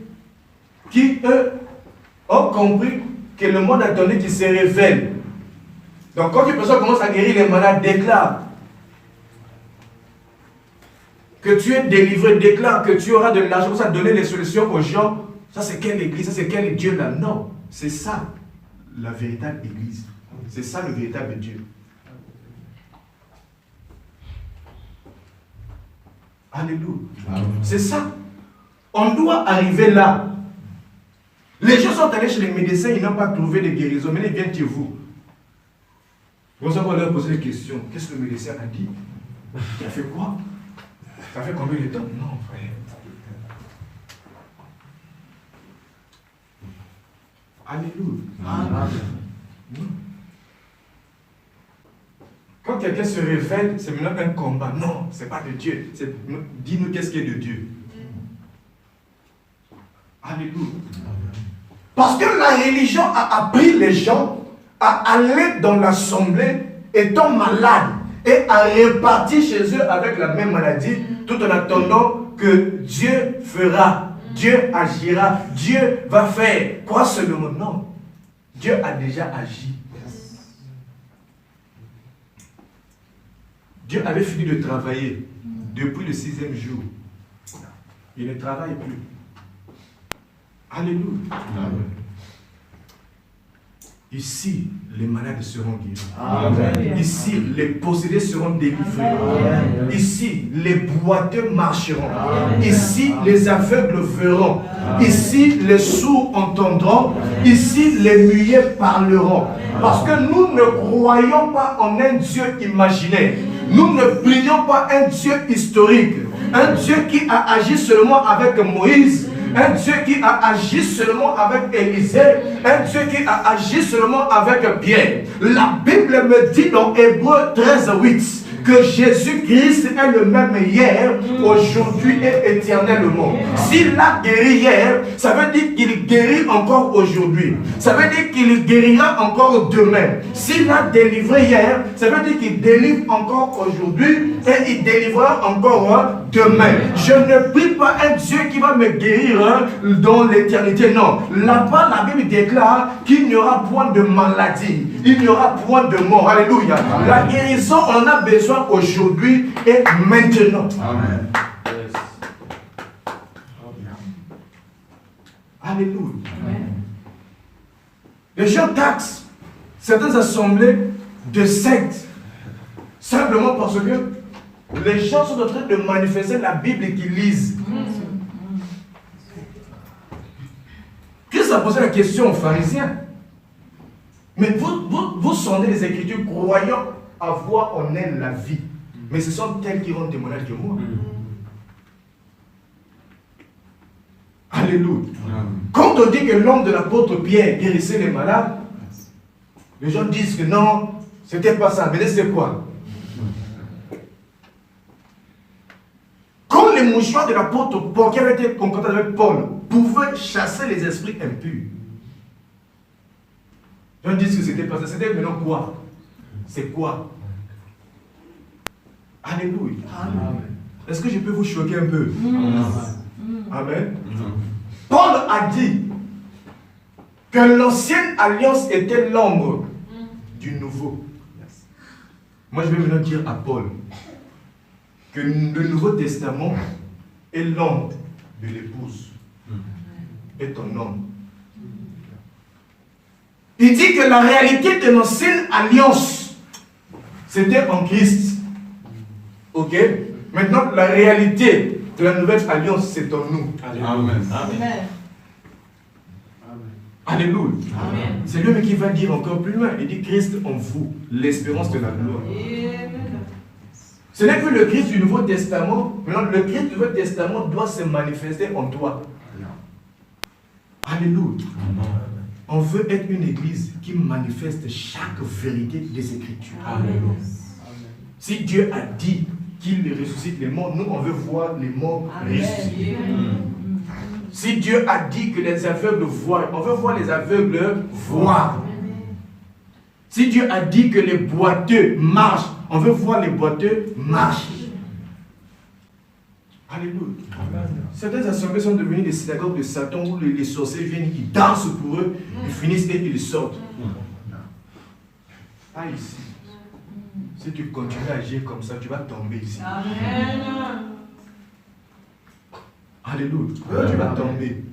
qui, eux, ont compris que le monde attendu qui se révèle. Donc quand une personne commence à guérir les malades, déclare que tu es délivré, déclare que tu auras de l'argent pour ça donner les solutions aux gens. Ça c'est quelle église, ça c'est quel Dieu là? Non, c'est ça la véritable église. C'est ça le véritable Dieu. Alléluia. C'est ça. On doit arriver là. Les gens sont allés chez les médecins, ils n'ont pas trouvé de guérison. Mais ils viennent chez vous. Vous allez leur poser des questions. Qu'est-ce que le médecin a dit? Il a fait quoi? Ça fait combien de temps? Non, frère. Alléluia. Amen. Quand quelqu'un se révèle, c'est maintenant un combat. Non, ce n'est pas de Dieu. Dis-nous qu'est-ce qui est de Dieu. Alléluia. Parce que la religion a appris les gens à aller dans l'assemblée étant malades et à repartir chez eux avec la même maladie tout en attendant que Dieu fera, Dieu agira, Dieu va faire. Quoi seulement? Non. Dieu a déjà agi. Dieu avait fini de travailler depuis le 6e jour. Il ne travaille plus. Alléluia. Amen. Ici, les malades seront guéris. Amen. Ici, les possédés seront délivrés. Amen. Ici, les boiteux marcheront. Amen. Ici, les aveugles verront. Amen. Ici, les sourds entendront. Amen. Ici, les muets parleront. Amen. Parce que nous ne croyons pas en un Dieu imaginaire. Nous ne prions pas un Dieu historique. Un Dieu qui a agi seulement avec Moïse. Un Dieu qui a agi seulement avec Élisée. Un Dieu qui a agi seulement avec Pierre. La Bible me dit dans Hébreux 13:8 que Jésus-Christ est le même hier, aujourd'hui et éternellement. S'il a guéri hier, ça veut dire qu'il guérit encore aujourd'hui. Ça veut dire qu'il guérira encore demain. S'il a délivré hier, ça veut dire qu'il délivre encore aujourd'hui et il délivrera encore demain. Je ne prie pas un Dieu qui va me guérir dans l'éternité. Non. Là-bas, la Bible déclare qu'il n'y aura point de maladie. Il n'y aura point de mort. Alléluia. Amen. La guérison, on en a besoin aujourd'hui et maintenant. Amen. Alléluia. Amen. Les gens taxent certaines assemblées de sectes simplement parce que les gens sont en train de manifester la Bible et qu'ils lisent. Christ a posé la question aux pharisiens. Mais vous sondez les Écritures croyant avoir en elles la vie. Mais ce sont elles qui rendent témoignage de moi. Alléluia. Quand on dit que l'homme de l'apôtre Pierre guérissait les malades, les gens disent que non, c'était pas ça. Mais c'est quoi? Quand les mouchoirs de l'apôtre Paul, qui avaient été concordés avec Paul, pouvaient chasser les esprits impurs, les gens disent que c'était pas ça. C'était maintenant quoi? C'est quoi? Alléluia. Amen. Est-ce que je peux vous choquer un peu? Amen. Paul a dit que l'ancienne alliance était l'ombre du nouveau. Moi je vais maintenant dire à Paul que le Nouveau Testament est l'ombre de l'épouse et ton homme. Il dit que la réalité de l'ancienne alliance c'était en Christ. Ok? Maintenant la réalité de la nouvelle alliance c'est en nous. Amen. Amen. Alléluia. Amen. C'est lui qui va dire encore plus loin. Il dit Christ en vous, l'espérance de la gloire. Ce n'est plus le Christ du Nouveau Testament. Maintenant, le Christ du Nouveau Testament doit se manifester en toi. Alléluia. On veut être une église qui manifeste chaque vérité des Écritures. Amen. Si Dieu a dit qu'il ressuscite les morts, nous on veut voir les morts ressuscités. Si Dieu a dit que les aveugles voient, on veut voir les aveugles voir. Si Dieu a dit que les boiteux marchent, on veut voir les boiteux marcher. Alléluia. Certaines assemblées sont devenues des synagogues de Satan où les sorciers viennent, ils dansent pour eux, ils finissent et ils sortent. Pas ici. Si tu continues à agir comme ça, tu vas tomber ici. Amen. Alléluia. Tu vas tomber.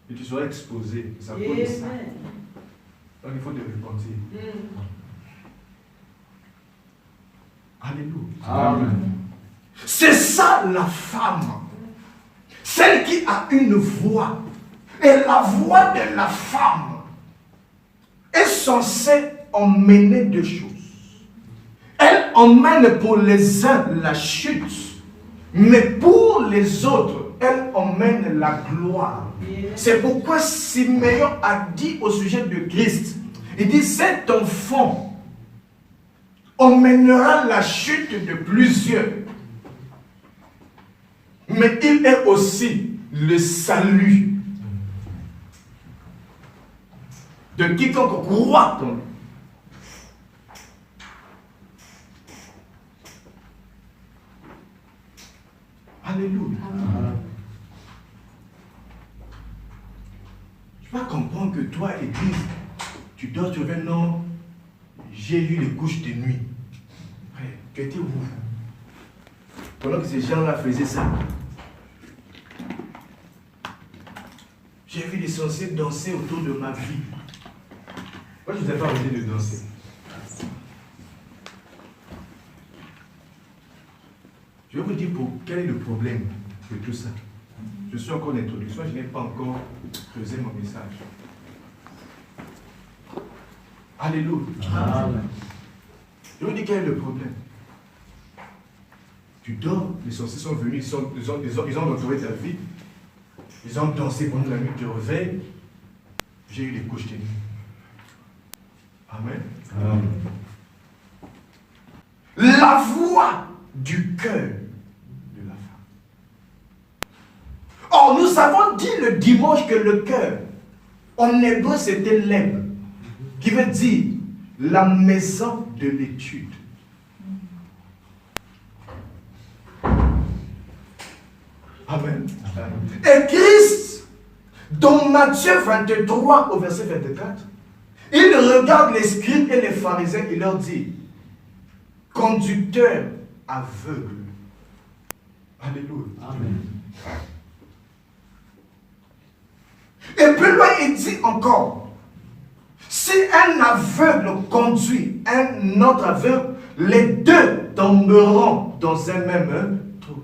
Et tu seras exposé. Ça cause de ça. Donc il faut te repentir. Alléluia. Amen. C'est ça la femme. Celle qui a une voix. Et la voix de la femme est censée emmener deux choses. Elle emmène pour les uns la chute, mais pour les autres, elle emmène la gloire. C'est pourquoi Siméon a dit au sujet de Christ, il dit, cet enfant emmènera la chute de plusieurs, mais il est aussi le salut de quiconque croit en lui. Alléluia. Tu vas comprendre que toi, Église, tu dors, tu reviens, non, j'ai eu les couches de nuit. Frère, tu étais où? Pendant que ces gens-là faisaient ça. J'ai vu les sorciers danser autour de ma vie. Moi, je ne vous ai pas osé de danser. Je vais vous dire quel est le problème de tout ça. Je suis encore en introduction, je n'ai pas encore creusé mon message. Alléluia. Amen. Je vais vous dire quel est le problème. Tu dors, les sorciers sont venus, ils ont entouré ta vie, ils ont dansé pendant la nuit, tu te réveilles, j'ai eu les couches de nuit. Amen. Amen. La voix du cœur de la femme. Or, nous avons dit le dimanche que le cœur, en hébreu, c'était l'eb, qui veut dire la maison de l'étude. Amen. Et Christ, dans Matthieu 23 au verset 24, il regarde les scribes et les pharisiens et leur dit, conducteur aveugle. Alléluia. Amen. Et plus loin, il dit encore, si un aveugle conduit un autre aveugle, les deux tomberont dans un même trou.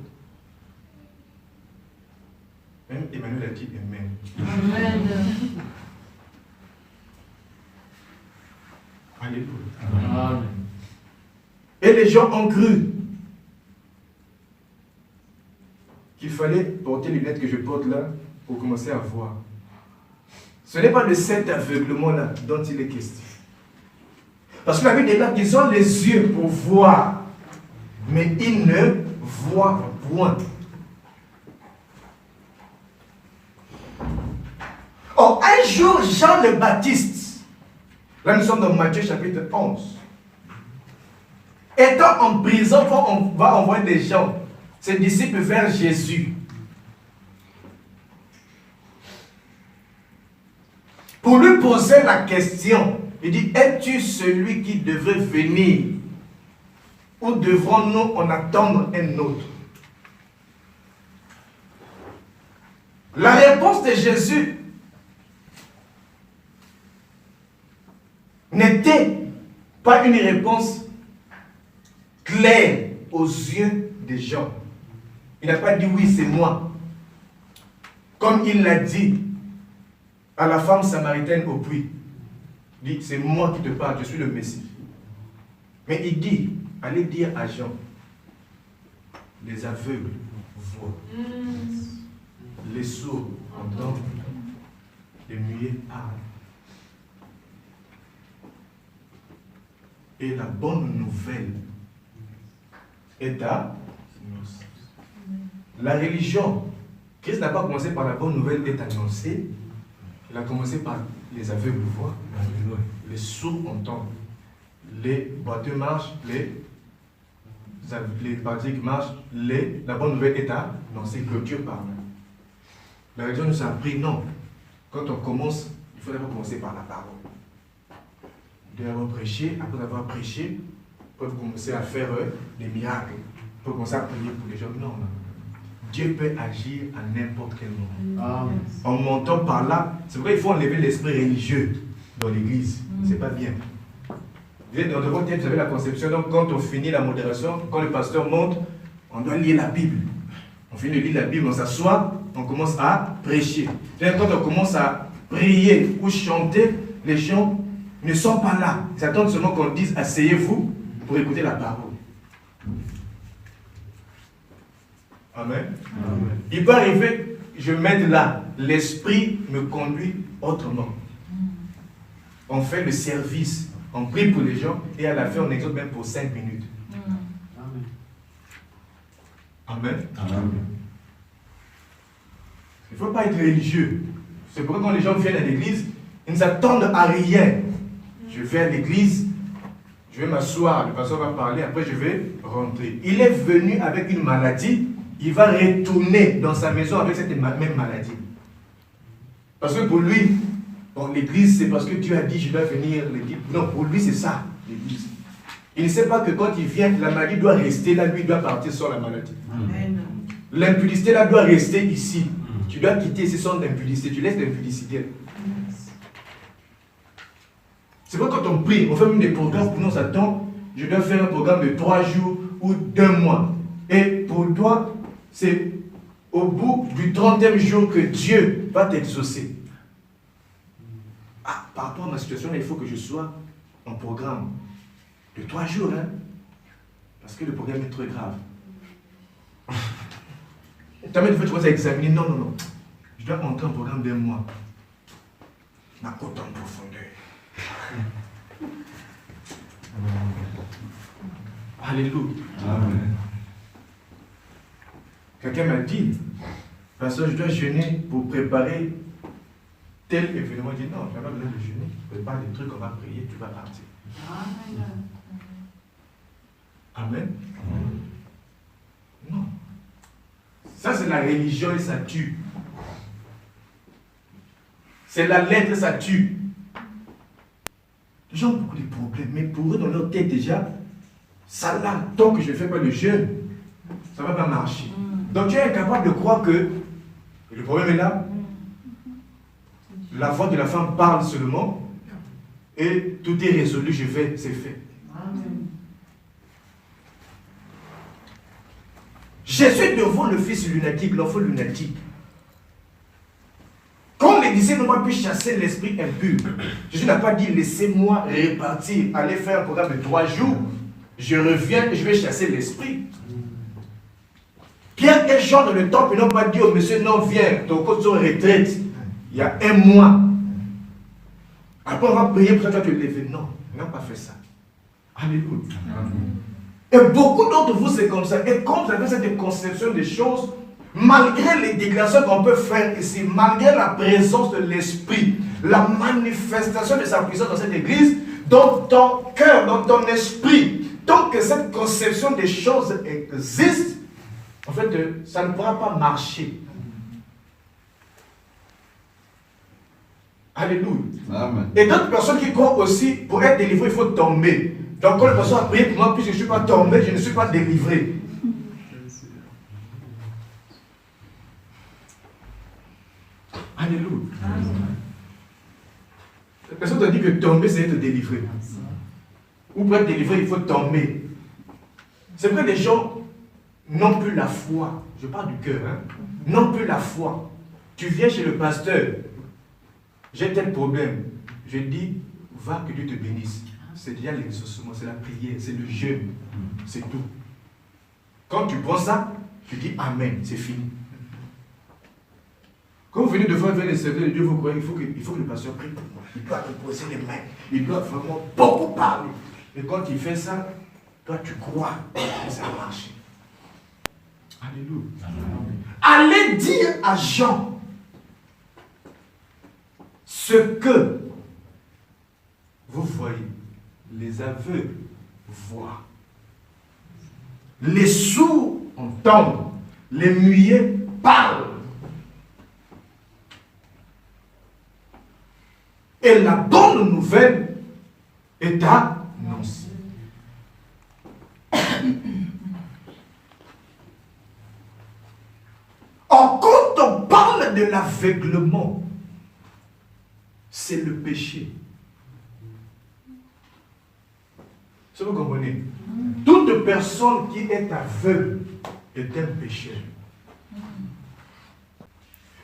Même Emmanuel a dit Amen. Amen. Alléluia. Amen. Et les gens ont cru qu'il fallait porter les lunettes que je porte là pour commencer à voir. Ce n'est pas de cet aveuglement-là dont il est question. Parce que la Bible est là qu'ils ont les yeux pour voir, mais ils ne voient point. Or, un jour, Jean le Baptiste, là nous sommes dans Matthieu chapitre 11, étant en prison, on va envoyer des gens, ses disciples, vers Jésus. Pour lui poser la question, il dit, es-tu celui qui devrait venir ou devrons-nous en attendre un autre? La réponse de Jésus n'était pas une réponse claire aux yeux des gens. Il n'a pas dit oui, c'est moi. Comme il l'a dit à la femme samaritaine au puits. Il dit, c'est moi qui te parle, je suis le Messie. Mais il dit, allez dire à Jean, les aveugles voient, les sourds entendent, les muets parlent. Et la bonne nouvelle est à la religion. Christ n'a pas commencé par la bonne nouvelle est annoncée. Il a commencé par les aveugles voient, les sourds entendent, les boiteux marchent, les les partis qui marchent, la bonne nouvelle est à, non, c'est que Dieu parle. La religion nous a appris, non. Quand on commence, il faut d'abord commencer par la parole. Vous devez avoir prêché, après avoir prêché, vous pouvez commencer à faire des miracles. Vous pouvez commencer à prier pour les gens. Non, non. Dieu peut agir à n'importe quel moment. Amen. En montant par là, c'est pourquoi il faut enlever l'esprit religieux dans l'église. C'est pas bien. Vous êtes dans votre tête, vous avez la conception, donc quand on finit la modération, quand le pasteur monte, on doit lire la Bible. On finit de lire la Bible, on s'assoit, on commence à prêcher. Quand on commence à prier ou chanter, les gens ne sont pas là. Ils attendent seulement qu'on dise asseyez-vous pour écouter la parole. Amen. Amen. Il peut arriver, je m'aide là, l'esprit me conduit autrement. On fait le service. On prie pour les gens et à la fin, on exhorte même pour 5 minutes. Amen. Amen. Amen. Il ne faut pas être religieux. C'est pourquoi quand les gens viennent à l'église, ils ne s'attendent à rien. Je vais à l'église, je vais m'asseoir, le pasteur va parler, après je vais rentrer. Il est venu avec une maladie, il va retourner dans sa maison avec cette même maladie. Parce que pour lui, bon, l'église, c'est parce que Dieu a dit, je dois venir l'église. Non, pour lui, c'est ça, l'église. Il ne sait pas que quand il vient, la maladie doit rester là, lui, il doit partir sans la maladie. L'impudicité là doit rester ici. Tu dois quitter ici sans l'impudicité. Tu laisses l'impudicité. C'est pourquoi quand on prie, on fait même des programmes pour nous attendre. Je dois faire un programme de 3 jours ou d'1 mois. Et pour toi, c'est au bout du 30e jour que Dieu va t'exaucer. Ah, par rapport à ma situation, il faut que je sois en programme de 3 jours. Hein? Parce que le problème est très grave. Tu as même fait, tu vas examiner. Non, non, non. Je dois entrer en programme d'1 mois. Ma côte en profondeur. Alléluia. Amen. Quelqu'un m'a dit, pasteur, je dois jeûner pour préparer tel événement. Il dit non, tu n'as pas besoin de jeûner. Prépare des trucs, on va prier, tu vas partir. Amen. Non. Ça, c'est la religion et ça tue. C'est la lettre, ça tue. Les gens ont beaucoup de problèmes, mais pour eux, dans leur tête déjà, ça là, tant que je ne fais pas le jeûne, ça ne va pas marcher. Donc tu es incapable de croire que le problème est là. La voix de la femme parle seulement et tout est résolu, je vais, c'est fait. Jésus devant le fils lunatique, l'enfant lunatique. Quand les disciples n'ont pas pu chasser l'esprit impur, Jésus n'a pas dit laissez-moi repartir, aller faire un programme de 3 jours. Je reviens et je vais chasser l'esprit. Pierre et Jean dans le temple n'ont pas dit au monsieur non viens, ton côté sur retraite. Il y a 1 mois. Après on va prier pour toi te lever. Non, ils n'ont pas fait ça. Alléluia. Et beaucoup d'entre vous c'est comme ça. Et comme vous avez cette conception des choses, malgré les déclarations qu'on peut faire ici, malgré la présence de l'Esprit, la manifestation de sa puissance dans cette église, dans ton cœur, dans ton esprit, tant que cette conception des choses existe, en fait, ça ne pourra pas marcher. Alléluia. Amen. Et d'autres personnes qui croient aussi, pour être délivré, il faut tomber. Donc quand le pasteur a prié pour moi, puisque je ne suis pas tombé, je ne suis pas délivré. Alléluia. La personne t'a dit que tomber, c'est être délivré. Ou pour être délivré, il faut tomber. C'est vrai que les gens n'ont plus la foi. Je parle du cœur. Hein? N'ont plus la foi. Tu viens chez le pasteur. J'ai tel problème. Je dis, va que Dieu te bénisse. C'est déjà l'exaucement, c'est la prière, c'est le jeûne. C'est tout. Quand tu prends ça, tu dis Amen, c'est fini. Quand vous venez devant les serviteurs de Dieu, vous croyez qu'il faut que le pasteur prie pour moi. Il doit te poser les mains. Il doit vraiment beaucoup parler. Et quand il fait ça, toi tu crois que ça va marcher. Alléluia. Allez dire à Jean ce que vous voyez. Les aveugles voient. Les sourds entendent, les muets parlent. Et la bonne nouvelle est annoncée. Or, quand on parle de l'aveuglement, c'est le péché. Est-ce que vous comprenez? Toute personne qui est aveugle est un pécheur.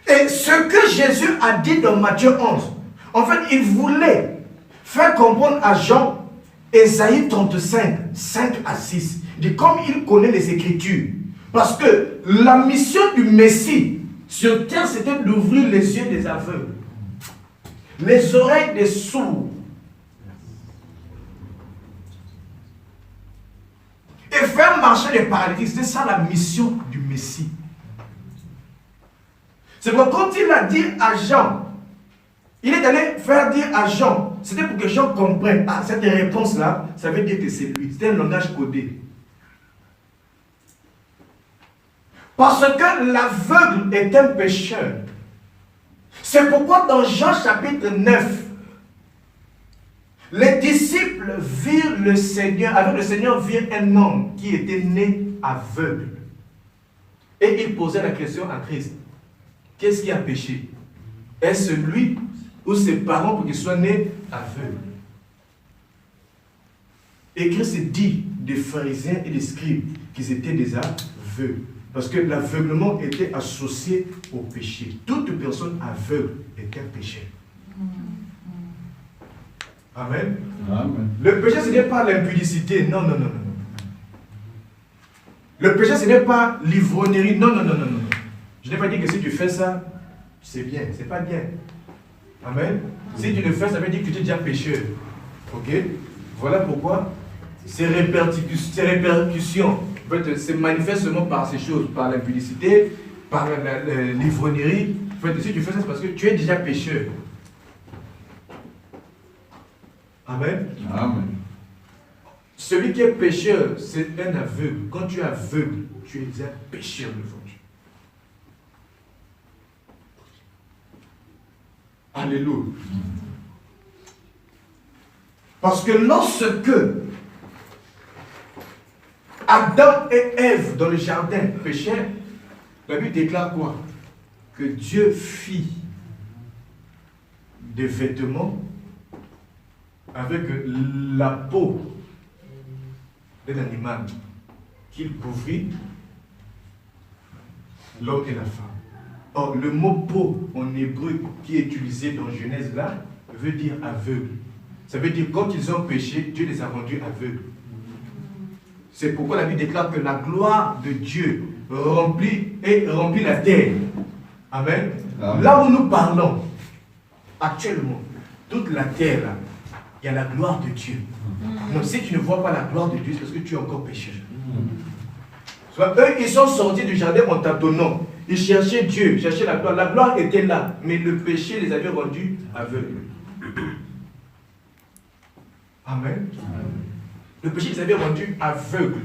Et ce que Jésus a dit dans Matthieu 11, en fait, il voulait faire comprendre à Jean, Ésaïe 35, 5 à 6. Il dit, comme il connaît les Écritures, parce que la mission du Messie sur terre, c'était d'ouvrir les yeux des aveugles, les oreilles des sourds, et faire marcher les paralytiques. C'était ça la mission du Messie. C'est pourquoi quand il a dit à Jean, il est allé faire dire à Jean, c'était pour que Jean comprenne, ah, cette réponse-là, ça veut dire que c'est lui. C'était un langage codé. Parce que l'aveugle est un pécheur. C'est pourquoi dans Jean chapitre 9, les disciples virent le Seigneur, avec le Seigneur virent un homme qui était né aveugle. Et ils posaient la question à Christ, qu'est-ce qui a péché? Est-ce lui ou ses parents pour qu'il soit né aveugle? Et Christ dit des pharisiens et des scribes qu'ils étaient des aveugles. Parce que l'aveuglement était associé au péché. Toute personne aveugle est un péché. Amen. Amen. Le péché, ce n'est pas l'impudicité. Non, non, non, non. Le péché, ce n'est pas l'ivrognerie. Non, non, non, non, non. Je n'ai pas dit que si tu fais ça, c'est bien. C'est pas bien. Amen. Si tu le fais, ça veut dire que tu es déjà pécheur. Ok? Voilà pourquoi ces répercussions, en fait, se manifestent seulement par ces choses, par l'impudicité, par l'ivrognerie. En fait, si tu fais ça, c'est parce que tu es déjà pécheur. Amen. Amen. Celui qui est pécheur, c'est un aveugle. Quand tu es aveugle, tu es déjà pécheur devant Dieu. Alléluia. Parce que lorsque Adam et Ève dans le jardin péchèrent, la Bible déclare quoi? Que Dieu fit des vêtements avec la peau d'un animal qu'il couvrit l'homme et la femme. Or, le mot peau en hébreu qui est utilisé dans Genèse là veut dire aveugle. Ça veut dire quand ils ont péché, Dieu les a rendus aveugles. C'est pourquoi la Bible déclare que la gloire de Dieu remplit la terre. Amen. Amen. Là où nous parlons, actuellement, toute la terre là, il y a la gloire de Dieu. Donc si tu ne vois pas la gloire de Dieu, c'est parce que tu es encore pécheur. Soit eux, ils sont sortis du jardin en tâtonnant. Ils cherchaient Dieu, ils cherchaient la gloire. La gloire était là, mais le péché les avait rendus aveugles. Amen. Le péché les avait rendus aveugles.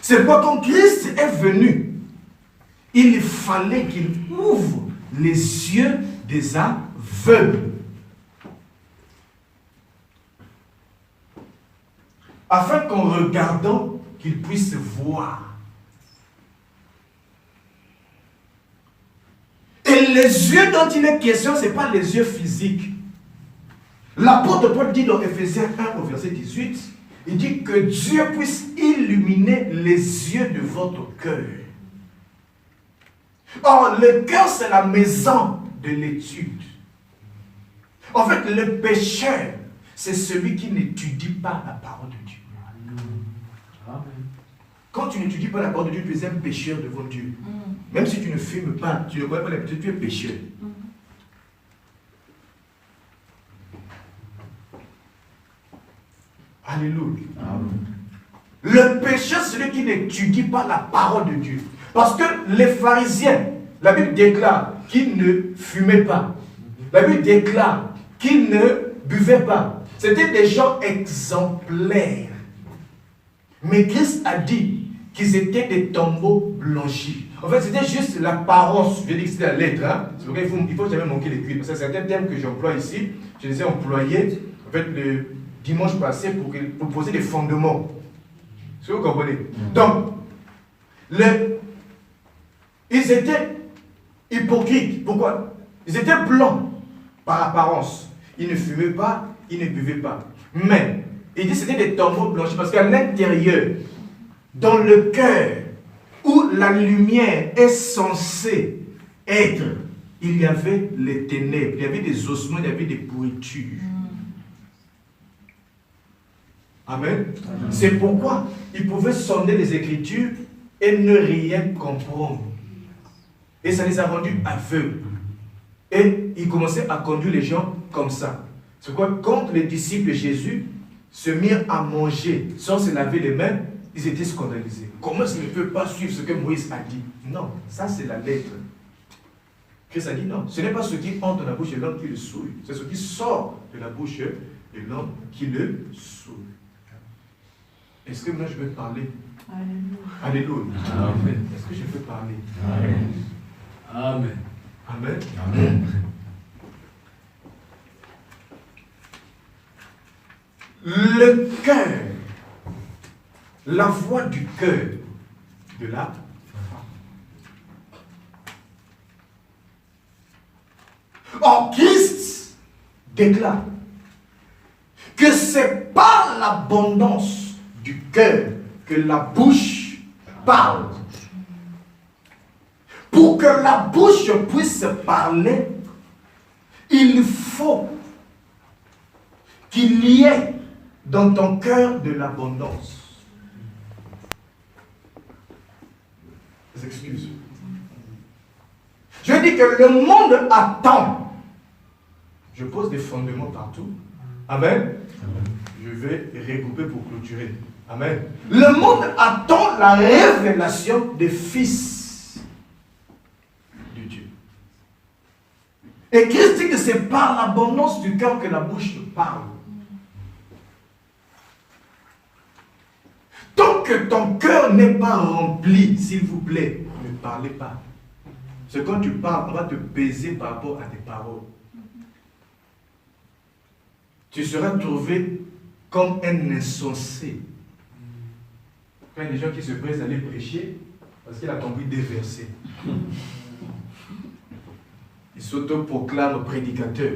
C'est pourquoi quand Christ est venu, il fallait qu'il ouvre les yeux des aveugles. Afin qu'en regardant, qu'ils puissent voir. Et les yeux dont il est question, ce n'est pas les yeux physiques. L'apôtre Paul dit dans Ephésiens 1 au verset 18, il dit que Dieu puisse illuminer les yeux de votre cœur. Or, le cœur, c'est la maison de l'étude. En fait, le pécheur, c'est celui qui n'étudie pas la parole de Dieu. Quand tu n'étudies pas la parole de Dieu, tu es un pécheur devant Dieu. Même si tu ne fumes pas, tu ne connais pas l'habitude, tu es pécheur. Alléluia. Le pécheur, c'est celui qui n'étudie pas la parole de Dieu. Parce que les pharisiens, la Bible déclare qu'ils ne fumaient pas. La Bible déclare qu'ils ne buvaient pas. C'était des gens exemplaires. Mais Christ a dit qu'ils étaient des tombeaux blanchis. En fait, c'était juste l'apparence. Je dis que c'était la lettre. Hein? C'est pourquoi il faut jamais manquer les cuites. Parce que c'est un terme que j'emploie ici. Je les ai employés en fait, le dimanche passé pour poser des fondements. Est-ce que vous comprenez? Donc, ils étaient hypocrites. Pourquoi? Ils étaient blancs par apparence. Ils ne fumaient pas, ils ne buvaient pas. Mais, il dit que c'était des tombeaux blanchis parce qu'à l'intérieur, dans le cœur, où la lumière est censée être, il y avait les ténèbres, il y avait des ossements, il y avait des pourritures. Amen. C'est pourquoi ils pouvaient sonder les Écritures et ne rien comprendre. Et ça les a rendus aveugles. Et ils commençaient à conduire les gens comme ça. C'est pourquoi quand les disciples de Jésus se mirent à manger sans se laver les mains, ils étaient scandalisés. Comment est-ce qu'ils ne peuvent pas suivre ce que Moïse a dit? Non, ça c'est la lettre. Christ a dit non, ce n'est pas ce qui entre dans la bouche de l'homme qui le souille, c'est ce qui sort de la bouche de l'homme qui le souille. Est-ce que moi je peux parler? Alléluia. Amen. Est-ce que je peux parler? Amen. Amen. Amen. Amen. Le cœur, la voix du cœur de la femme. Or, Christ déclare que c'est par l'abondance du cœur que la bouche parle. Pour que la bouche puisse parler, il faut qu'il y ait dans ton cœur de l'abondance. Excuse. Je dis que le monde attend. Je pose des fondements partout. Amen. Je vais regrouper pour clôturer. Amen. Le monde attend la révélation des fils de Dieu. Et Christ dit que c'est par l'abondance du cœur que la bouche parle. Tant que ton cœur n'est pas rempli, s'il vous plaît, ne parlez pas. C'est quand tu parles, on va te peser par rapport à tes paroles. Tu seras trouvé comme un insensé. Quand il y a des gens qui se pressent d'aller prêcher, parce qu'il a compris des versets. Il s'autoproclame prédicateur.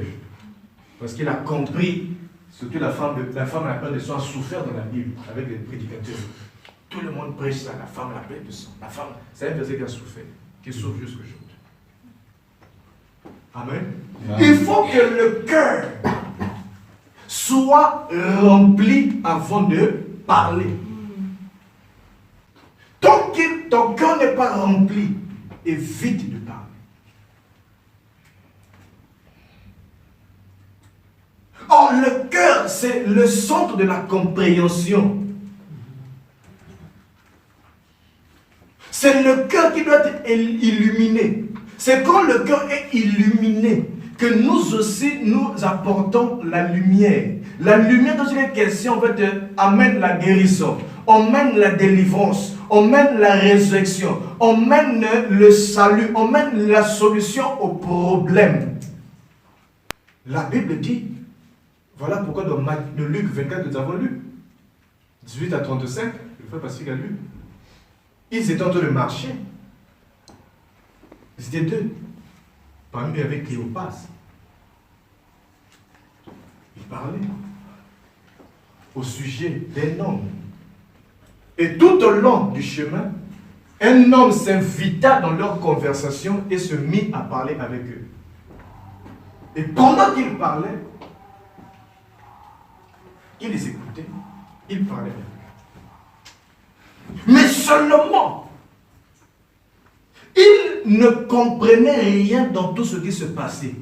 Parce qu'il a compris, surtout la femme à la peine de sang a souffert dans la Bible avec les prédicateurs. Tout le monde prêche ça, la femme à la peine de sang. La femme, c'est un verset qui a souffert, qui souffre jusqu'aujourd'hui. Amen. Il faut que le cœur soit rempli avant de parler. Tant que ton cœur n'est pas rempli, évite de parler. Or, le cœur, c'est le centre de la compréhension. C'est le cœur qui doit être illuminé. C'est quand le cœur est illuminé que nous aussi, nous apportons la lumière. La lumière, dans une question, en fait, amène la guérison, emmène la délivrance, emmène la résurrection, emmène le salut, emmène la solution au problème. La Bible dit, voilà pourquoi dans Luc 24, nous avons lu, 18 à 35, le frère Pacifique a lu, ils étaient en train de marcher. Ils étaient deux. Parmi eux, il y avait Cléopas. Il parlait au sujet d'un homme. Et tout au long du chemin, un homme s'invita dans leur conversation et se mit à parler avec eux. Et pendant qu'il parlait, il les écoutait, il parlait avec eux. Mais seulement, il ne comprenait rien dans tout ce qui se passait.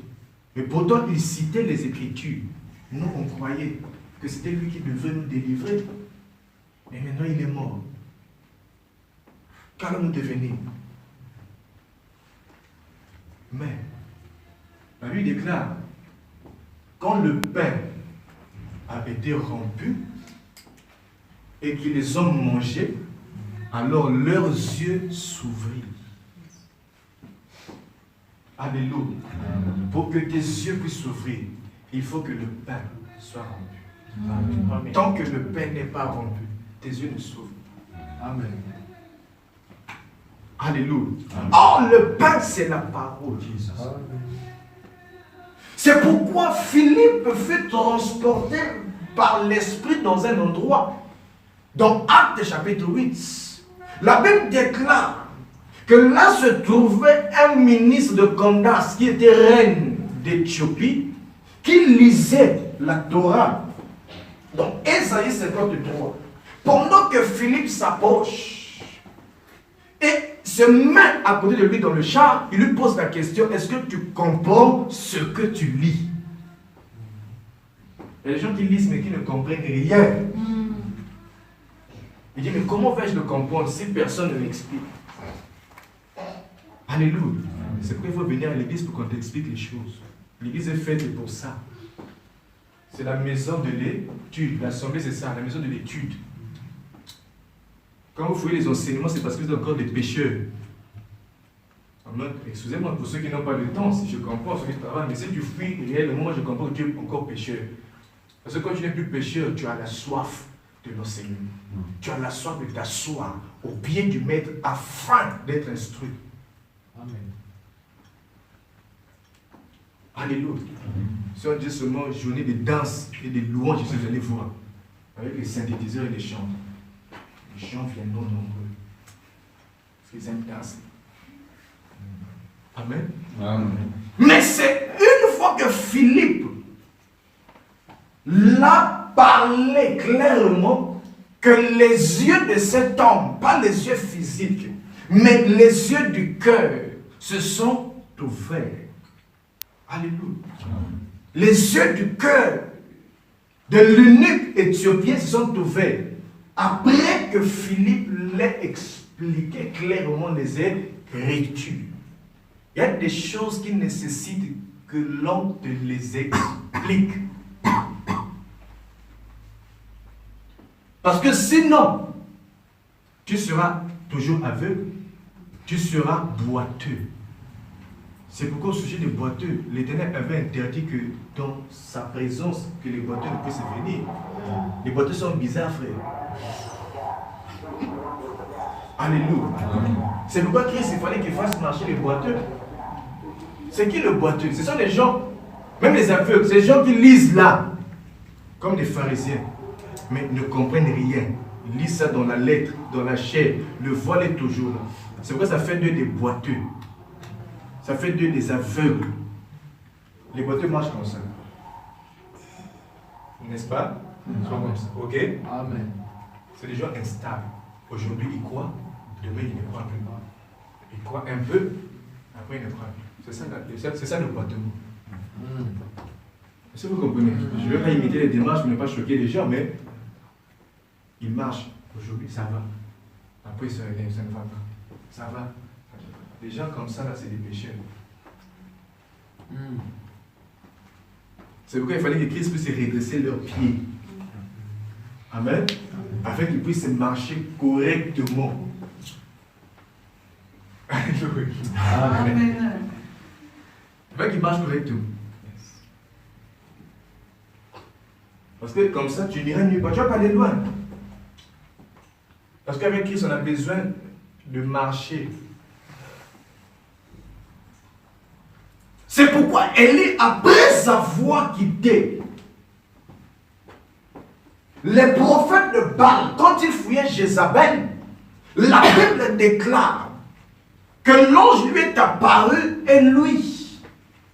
Mais pourtant, il citait les Écritures. Nous, on croyait que c'était lui qui devait nous délivrer. Mais maintenant, il est mort. Qu'allons-nous devenir? Mais, la Bible déclare, quand le pain a été rompu, et qu'ils les ont mangés, alors leurs yeux s'ouvrirent. Alléluia. Pour que tes yeux puissent s'ouvrir, il faut que le pain soit rompu. Amen. Tant que le pain n'est pas rompu, tes yeux ne s'ouvrent. Amen. Alléluia. Or, le pain, c'est la parole de Jésus. C'est pourquoi Philippe fut transporté par l'Esprit dans un endroit. Dans Actes chapitre 8, la Bible déclare que là se trouvait un ministre de Candace qui était reine d'Éthiopie, qui lisait la Torah. Donc, Ésaïe 53. Pendant que Philippe s'approche et se met à côté de lui dans le char, il lui pose la question, est-ce que tu comprends ce que tu lis? Il y a des gens qui lisent mais qui ne comprennent rien. Il dit, mais comment vais-je le comprendre si personne ne m'explique? Alléluia. C'est pourquoi il faut venir à l'église pour qu'on t'explique les choses. L'église est faite pour ça. C'est la maison de l'étude. L'assemblée, c'est ça, la maison de l'étude. Quand vous fouillez les enseignements, c'est parce que vous êtes encore des pécheurs. Excusez-moi, pour ceux qui n'ont pas le temps, si je comprends, ceux qui travaillent, mais si tu fouilles réellement, moi je comprends que tu es encore pécheur. Parce que quand tu n'es plus pécheur, tu as la soif de l'enseignement. Tu as la soif de t'asseoir au pied du maître afin d'être instruit. Amen. Alléluia. Si on dit seulement journée de danse et de louanges, vous allez voir, avec les synthétiseurs et les chants. Les chants viennent non nombreux. Parce qu'ils aiment danser. Amen. Amen. Mais c'est une fois que Philippe l'a parlé clairement que les yeux de cet homme, pas les yeux physiques, mais les yeux du cœur, se sont ouverts. Alléluia. Les yeux du cœur de l'eunuque éthiopien se sont ouverts. Après que Philippe l'ait expliqué clairement les Écritures. Il y a des choses qui nécessitent que l'on te les explique. Parce que sinon, tu seras toujours aveugle, tu seras boiteux. C'est pourquoi au sujet des boiteux, l'Éternel avait interdit que dans sa présence, que les boiteux ne puissent venir. Les boiteux sont bizarres, frère. Alléluia. C'est pourquoi Christ, il fallait qu'il fasse marcher les boiteux. C'est qui le boiteux? Ce sont les gens, même les aveugles, c'est les gens qui lisent là, comme des pharisiens, mais ne comprennent rien. Ils lisent ça dans la lettre, dans la chair. Le voile est toujours là. C'est pourquoi ça fait d'eux des boiteux. Ça fait d'eux des aveugles. Les boiteux marchent comme ça. N'est-ce pas? Comme ça. Ok? Amen. C'est des gens instables. Aujourd'hui, ils croient. Demain, ils ne croient plus. Ils croient un peu. Après, ils ne croient plus. C'est ça le boiteux. Est-ce que vous comprenez? Je ne vais pas imiter les démarches pour ne pas choquer les gens, mais ils marchent. Aujourd'hui, ça va. Après, ça ne va pas. Ça va. Les gens comme ça, là, c'est des pécheurs. C'est pourquoi il fallait que Christ puisse redresser leurs pieds. Amen. Afin qu'ils puissent marcher correctement. Amen. Afin qu'ils marchent correctement. Parce que comme ça, tu n'iras nulle part. Tu ne vas pas aller loin. Parce qu'avec Christ, on a besoin de marcher. C'est pourquoi Élie, après avoir quitté les prophètes de Baal, quand il fouillait Jézabel, la Bible déclare que l'ange lui est apparu et lui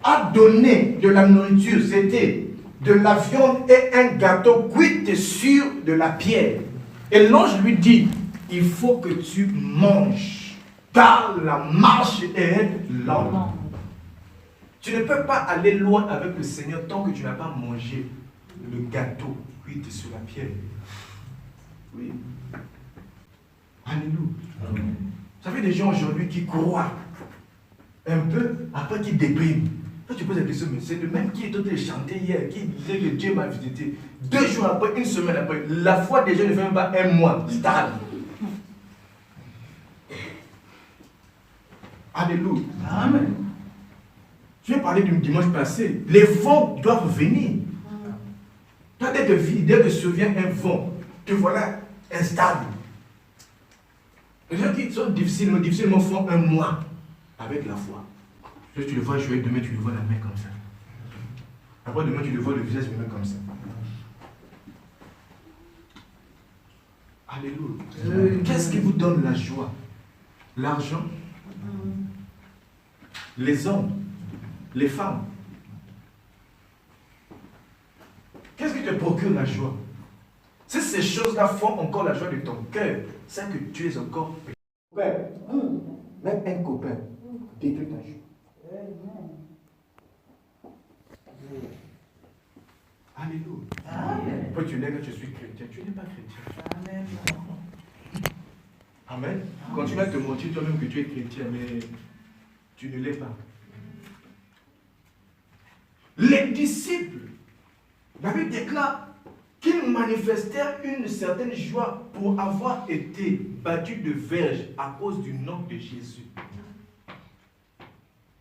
a donné de la nourriture. C'était de la viande et un gâteau cuit sur de la pierre. Et l'ange lui dit, il faut que tu manges, car la marche est lente. Tu ne peux pas aller loin avec le Seigneur tant que tu n'as pas mangé le gâteau cuit sur la pierre. Oui. Alléluia. Vous savez, des gens aujourd'hui qui croient un peu, après qui dépriment. Toi, tu poses la question, mais c'est le même qui est en train de chanter hier, qui disait que Dieu m'a visité. 2 jours après, 1 semaine après, la foi des gens ne fait même pas 1 mois. Stable. Alléluia. Amen. Je vais parler du dimanche passé. Les vents doivent venir. Toi, dès que survient un vent, te voilà instable. Les gens qui sont difficilement font 1 mois avec la foi. Tu le vois jouer, demain tu le vois la main comme ça. Après demain tu le vois le visage de main comme ça. Alléluia. Qu'est-ce qui vous donne la joie? L'argent? Les hommes? Les femmes? Qu'est-ce qui te procure la joie? Si ces choses-là font encore la joie de ton cœur, c'est que tu es encore Père, même un copain détruit ta joie. Alléluia. Amen. Toi, tu n'es que je suis chrétien. Tu n'es pas chrétien. Amen. Amen. Continue à te mentir toi-même que tu es chrétien, mais tu ne l'es pas. Les disciples, la Bible déclare qu'ils manifestèrent une certaine joie pour avoir été battus de verge à cause du nom de Jésus.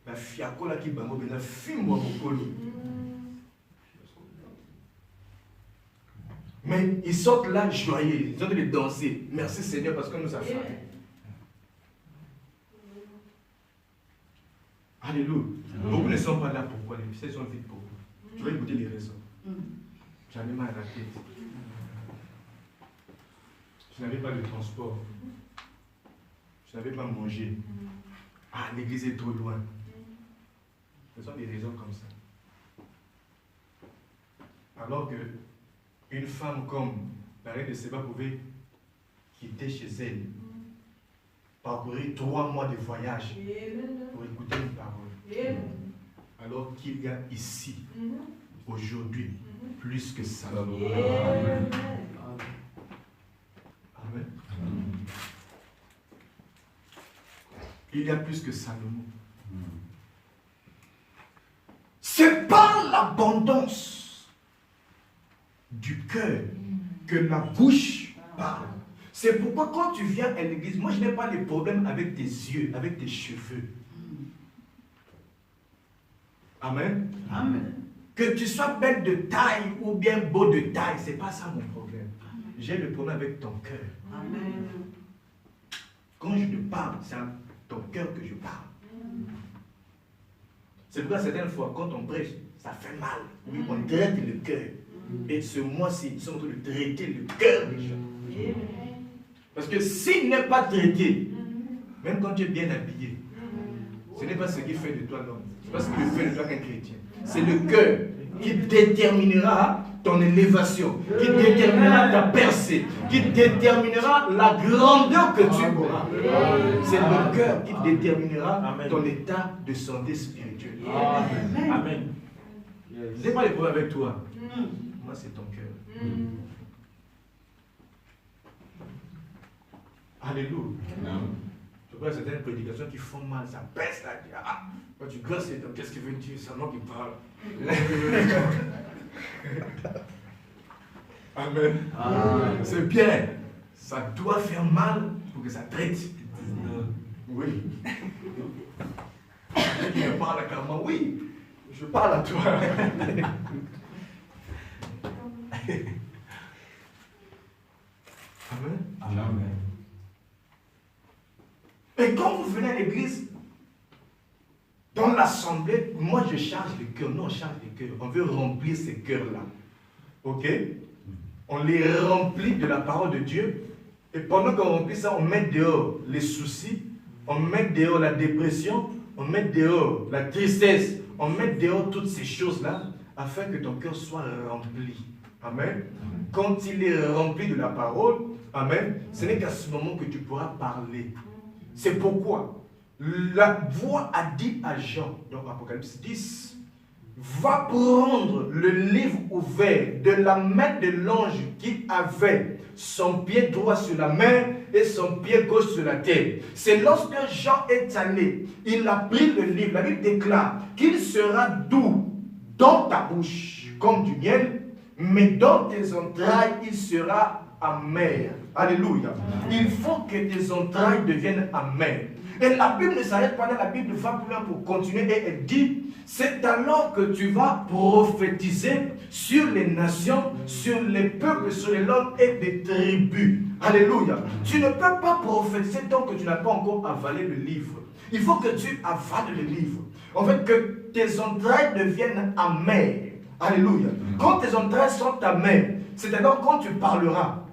La fiacola qui bango bena film mais ils sortent là joyeux, ils ont de danser. Merci Seigneur parce que nous a fait. Alléluia. Beaucoup ne sont pas là pourquoi les fils sont vides pour vous. Tu vas écouter les raisons. J'en ai mal à la tête. Je n'avais pas de transport. Je n'avais pas mangé. Ah, l'église est trop loin. Ce sont des raisons comme ça. Alors que une femme comme la reine de Séba pouvait quitter chez elle, parcourir 3 mois de voyage pour écouter une parole. Alors qu'il y a ici, aujourd'hui, plus que ça. Amen. Amen. Il y a plus que Salomon. C'est par l'abondance du cœur que la bouche parle. C'est pourquoi quand tu viens à l'église, moi je n'ai pas de problème avec tes yeux, avec tes cheveux. Amen. Amen. Que tu sois belle de taille ou bien beau de taille, ce n'est pas ça mon problème. J'ai le problème avec ton cœur. Amen. Quand je te parle, c'est à ton cœur que je parle. C'est pourquoi certaines fois, quand on prêche, ça fait mal. Oui, on traite le cœur. Et ce mois-ci, nous sommes en train de traiter le cœur des gens. Parce que s'il n'est pas traité, même quand tu es bien habillé, ce n'est pas ce qui fait de toi l'homme. Ce n'est pas ce qui fait de toi qu'un chrétien. C'est le cœur qui déterminera ton élévation, qui déterminera ta percée, qui déterminera la grandeur que tu auras. C'est le cœur qui déterminera ton état de santé spirituelle. Amen. Amen. Je n'ai pas les problèmes avec toi. Moi, c'est ton cœur. Alléluia. Je vois certaines prédications qui font mal, ça baisse là. Ah, quand tu grosses les dents, qu'est-ce qu'il veut dire? C'est moi qui parle. Amen. C'est bien. Ça doit faire mal pour que ça traite. Oui. Tu me parles à moi, oui. Je parle à toi. Amen. Amen. Et quand vous venez à l'église, dans l'assemblée, moi je charge le cœur. Nous on charge le cœur. On veut remplir ces cœurs-là. Ok? On les remplit de la parole de Dieu. Et pendant qu'on remplit ça, on met dehors les soucis, on met dehors la dépression, on met dehors la tristesse, on met dehors toutes ces choses-là, afin que ton cœur soit rempli. Amen. Quand il est rempli de la parole, amen, ce n'est qu'à ce moment que tu pourras parler. C'est pourquoi la voix a dit à Jean, dans Apocalypse 10, va prendre le livre ouvert de la main de l'ange qui avait son pied droit sur la mer et son pied gauche sur la terre. C'est lorsque Jean est allé, il a pris le livre. La Bible déclare qu'il sera doux dans ta bouche comme du miel, mais dans tes entrailles, il sera amer. Alléluia. Il faut que tes entrailles deviennent amères. Et la Bible ne s'arrête pas là, la Bible va plus loin pour continuer et elle dit, c'est alors que tu vas prophétiser sur les nations, sur les peuples, sur les langues et des tribus. Alléluia. Tu ne peux pas prophétiser tant que tu n'as pas encore avalé le livre. Il faut que tu avales le livre. En fait, que tes entrailles deviennent amères. Alléluia. Quand tes entrailles sont amères, c'est-à-dire quand tu parleras,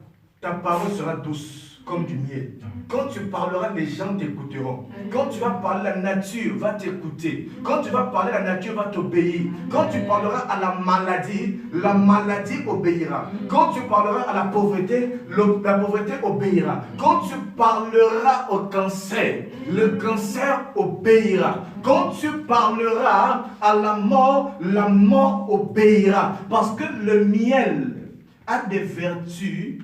ta parole sera douce comme du miel. Quand tu parleras, les gens t'écouteront. Quand tu vas parler, la nature va t'écouter. Quand tu vas parler, la nature va t'obéir. Quand tu parleras à la maladie obéira. Quand tu parleras à la pauvreté obéira. Quand tu parleras au cancer, le cancer obéira. Quand tu parleras à la mort obéira. Parce que le miel a des vertus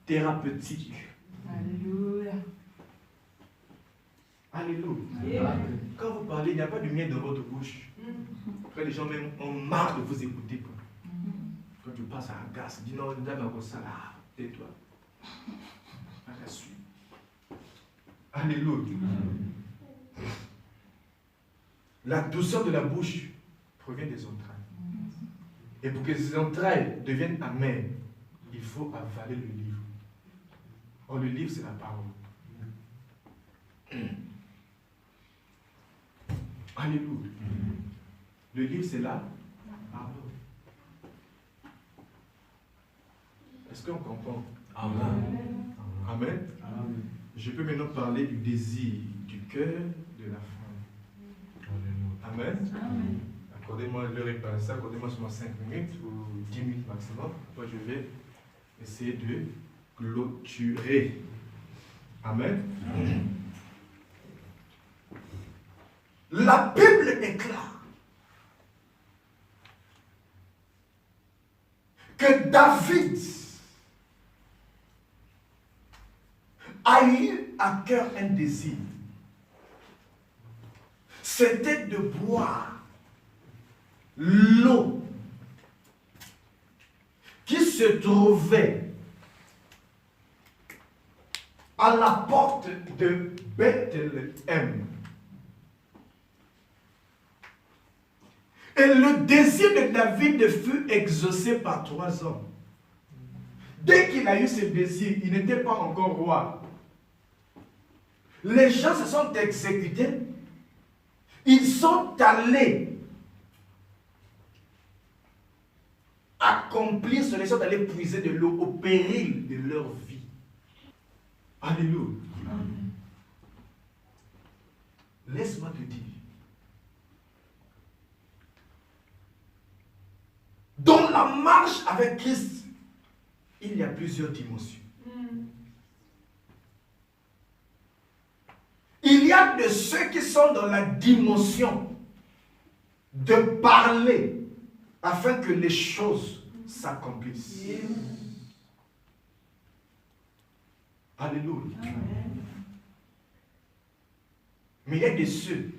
thérapeutiques. Alléluia. Alléluia. Quand vous parlez, il n'y a pas de miel dans votre bouche. Après, les gens même ont marre de vous écouter. Quand tu passes à la gasse, dis non, ça là, tais-toi. À la suite. Alléluia. La douceur de la bouche provient des entrailles. Et pour que ces entrailles deviennent amères, il faut avaler le livre. Or, le livre, c'est la parole. Alléluia. Le livre, c'est la parole. Est-ce qu'on comprend? Amen. Amen. Amen. Je peux maintenant parler du désir du cœur de la femme. Amen. Amen. Accordez-moi l'heure est passée, accordez-moi seulement 5 minutes ou 10 minutes maximum. Moi, je vais essayer de clôturer. Amen. Amen. La Bible déclare que David a eu à cœur un désir. C'était de boire l'eau qui se trouvait à la porte de Bethléem. Et le désir de David fut exaucé par 3 hommes. Dès qu'il a eu ce désir, il n'était pas encore roi. Les gens se sont exécutés. Ils sont allés accomplir ce qu'ils sont allés puiser de l'eau au péril de leur vie. Alléluia. Laisse-moi te dire. Dans la marche avec Christ, il y a plusieurs dimensions. Il y a de ceux qui sont dans la dimension de parler afin que les choses s'accomplissent. Alléluia. Mais il y a de ceux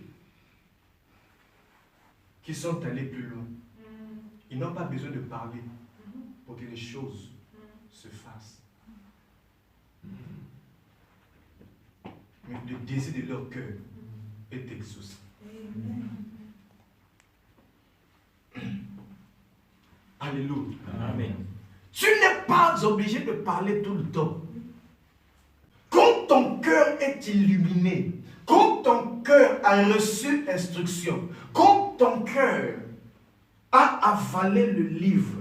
qui sont allés plus loin. Ils n'ont pas besoin de parler pour que les choses se fassent. Mais le désir de leur cœur est exaucé. Alléluia. Amen. Tu n'es pas obligé de parler tout le temps. Quand ton cœur est illuminé, quand ton cœur a reçu instruction, quand ton cœur a avalé le livre,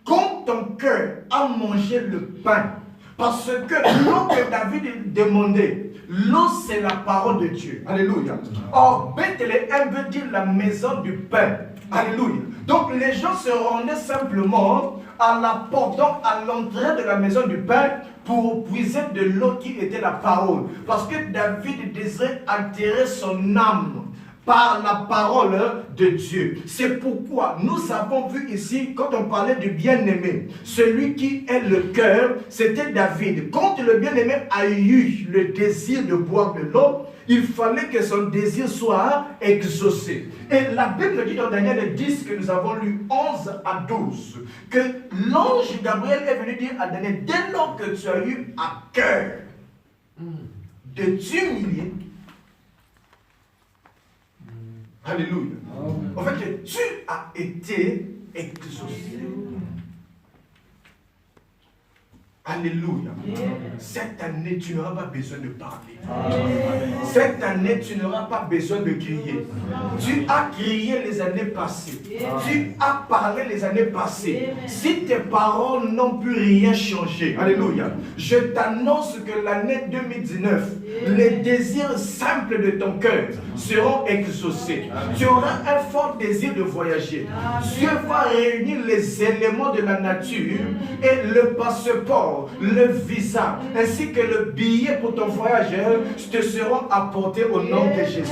quand ton cœur a mangé le pain, parce que l'eau que David demandait, l'eau c'est la parole de Dieu. Alléluia. Or, Bethléem veut dire la maison du pain. Alléluia. Donc les gens se rendaient simplement à la porte, donc à l'entrée de la maison du pain, pour puiser de l'eau qui était la parole. Parce que David désirait altérer son âme par la parole de Dieu. C'est pourquoi nous avons vu ici, quand on parlait du bien-aimé, celui qui est le cœur, c'était David. Quand le bien-aimé a eu le désir de boire de l'eau, il fallait que son désir soit exaucé. Et la Bible dit dans Daniel 10, que nous avons lu 11 à 12, que l'ange Gabriel est venu dire à Daniel, dès lors que tu as eu à cœur de t'humilier, alléluia. En fait, tu as été exaucé. Alléluia. Cette année, tu n'auras pas besoin de parler. Cette année, tu n'auras pas besoin de crier. Tu as crié les années passées. Tu as parlé les années passées. Si tes paroles n'ont plus rien changé, alléluia, je t'annonce que l'année 2019, les désirs simples de ton cœur seront exaucés. Tu auras un fort désir de voyager. Dieu va réunir les éléments de la nature et le passeport, le visa, ainsi que le billet pour ton voyage te seront apportés au nom de Jésus.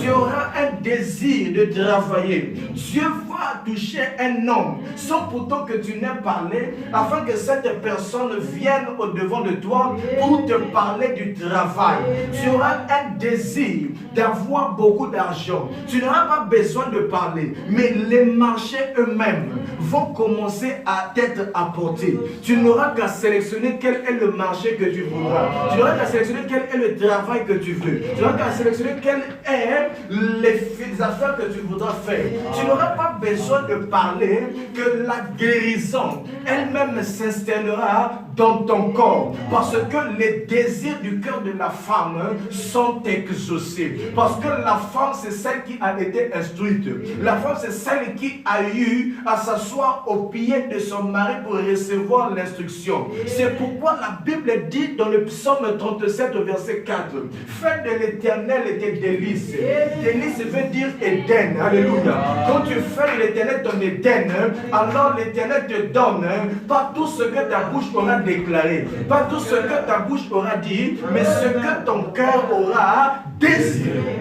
Tu auras un désir de travailler. Dieu va toucher un homme sans pourtant que tu n'aies parlé, afin que cette personne vienne au devant de toi pour te parler du travail. Tu auras un désir d'avoir beaucoup d'argent. Tu n'auras pas besoin de parler, mais les marchés eux-mêmes vont commencer à t'être apportés. Tu n'auras qu'à sélectionner quel est le marché que tu voudras. Tu n'auras qu'à sélectionner quel est le travail que tu veux. Tu n'auras qu'à sélectionner quelles sont les affaires que tu voudras faire. Tu n'auras pas besoin de parler, que la guérison elle-même s'installera dans ton corps. Parce que les désirs du cœur de la femme sont exaucés. Parce que la femme, c'est celle qui a été instruite. La femme, c'est celle qui a eu à s'asseoir au pied de son mari pour recevoir l'instruction. C'est pourquoi la Bible dit dans le psaume 37, verset 4, fais de l'Éternel tes délices. Délices veut dire Éden. Alléluia. Quand tu fais de l'Éternel ton Éden, alors l'Éternel te donne pas tout ce que ta bouche aura déclaré, pas tout ce que ta bouche aura dit, mais ce que ton cœur aura désiré.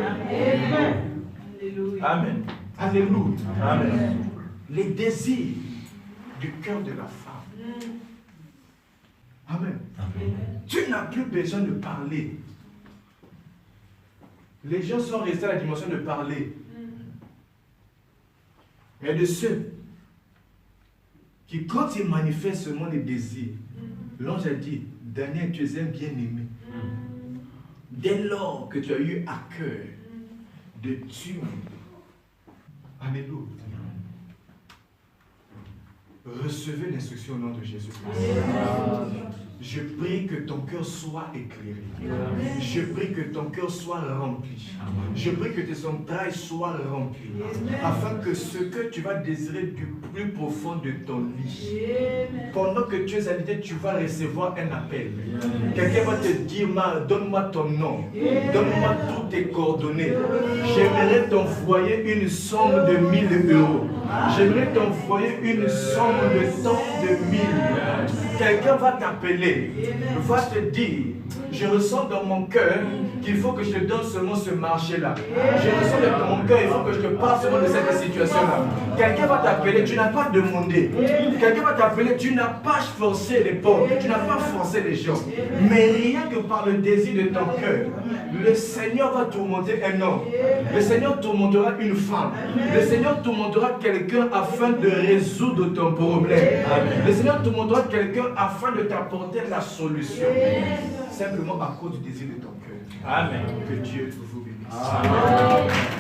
Amen. Alléluia. Amen. Les désirs du cœur de la femme. Amen. Tu n'as plus besoin de parler. Les gens sont restés à la dimension de parler. Mais de ceux qui, quand ils manifestent seulement les désirs, l'ange a dit, Daniel, tu es un bien-aimé. Dès lors que tu as eu à cœur de tuer, alléluia, recevez l'instruction au nom de Jésus-Christ. Je prie que ton cœur soit éclairé. Je prie que ton cœur soit rempli. Je prie que tes entrailles soient remplies. Afin que ce que tu vas désirer du plus profond de ton lit, pendant que tu es alité, tu vas recevoir un appel. Quelqu'un va te dire, donne-moi ton nom. Donne-moi toutes tes coordonnées. J'aimerais t'envoyer une somme de 1000 euros. J'aimerais t'envoyer une somme de tant de 1000. Quelqu'un va t'appeler, va te dire, je ressens dans mon cœur qu'il faut que je te donne seulement ce marché-là. Je ressens dans mon cœur, il faut que je te parle seulement de cette situation-là. Quelqu'un va t'appeler, tu n'as pas demandé. Quelqu'un va t'appeler, tu n'as pas forcé les portes, tu n'as pas forcé les gens. Mais rien que par le désir de ton cœur, le Seigneur va tourmenter un homme. Le Seigneur tourmentera une femme. Le Seigneur tourmentera quelqu'un afin de résoudre ton problème. Le Seigneur tourmentera quelqu'un afin de t'apporter la solution. Simplement à cause du désir de ton cœur. Amen. Que Dieu vous bénisse. Amen.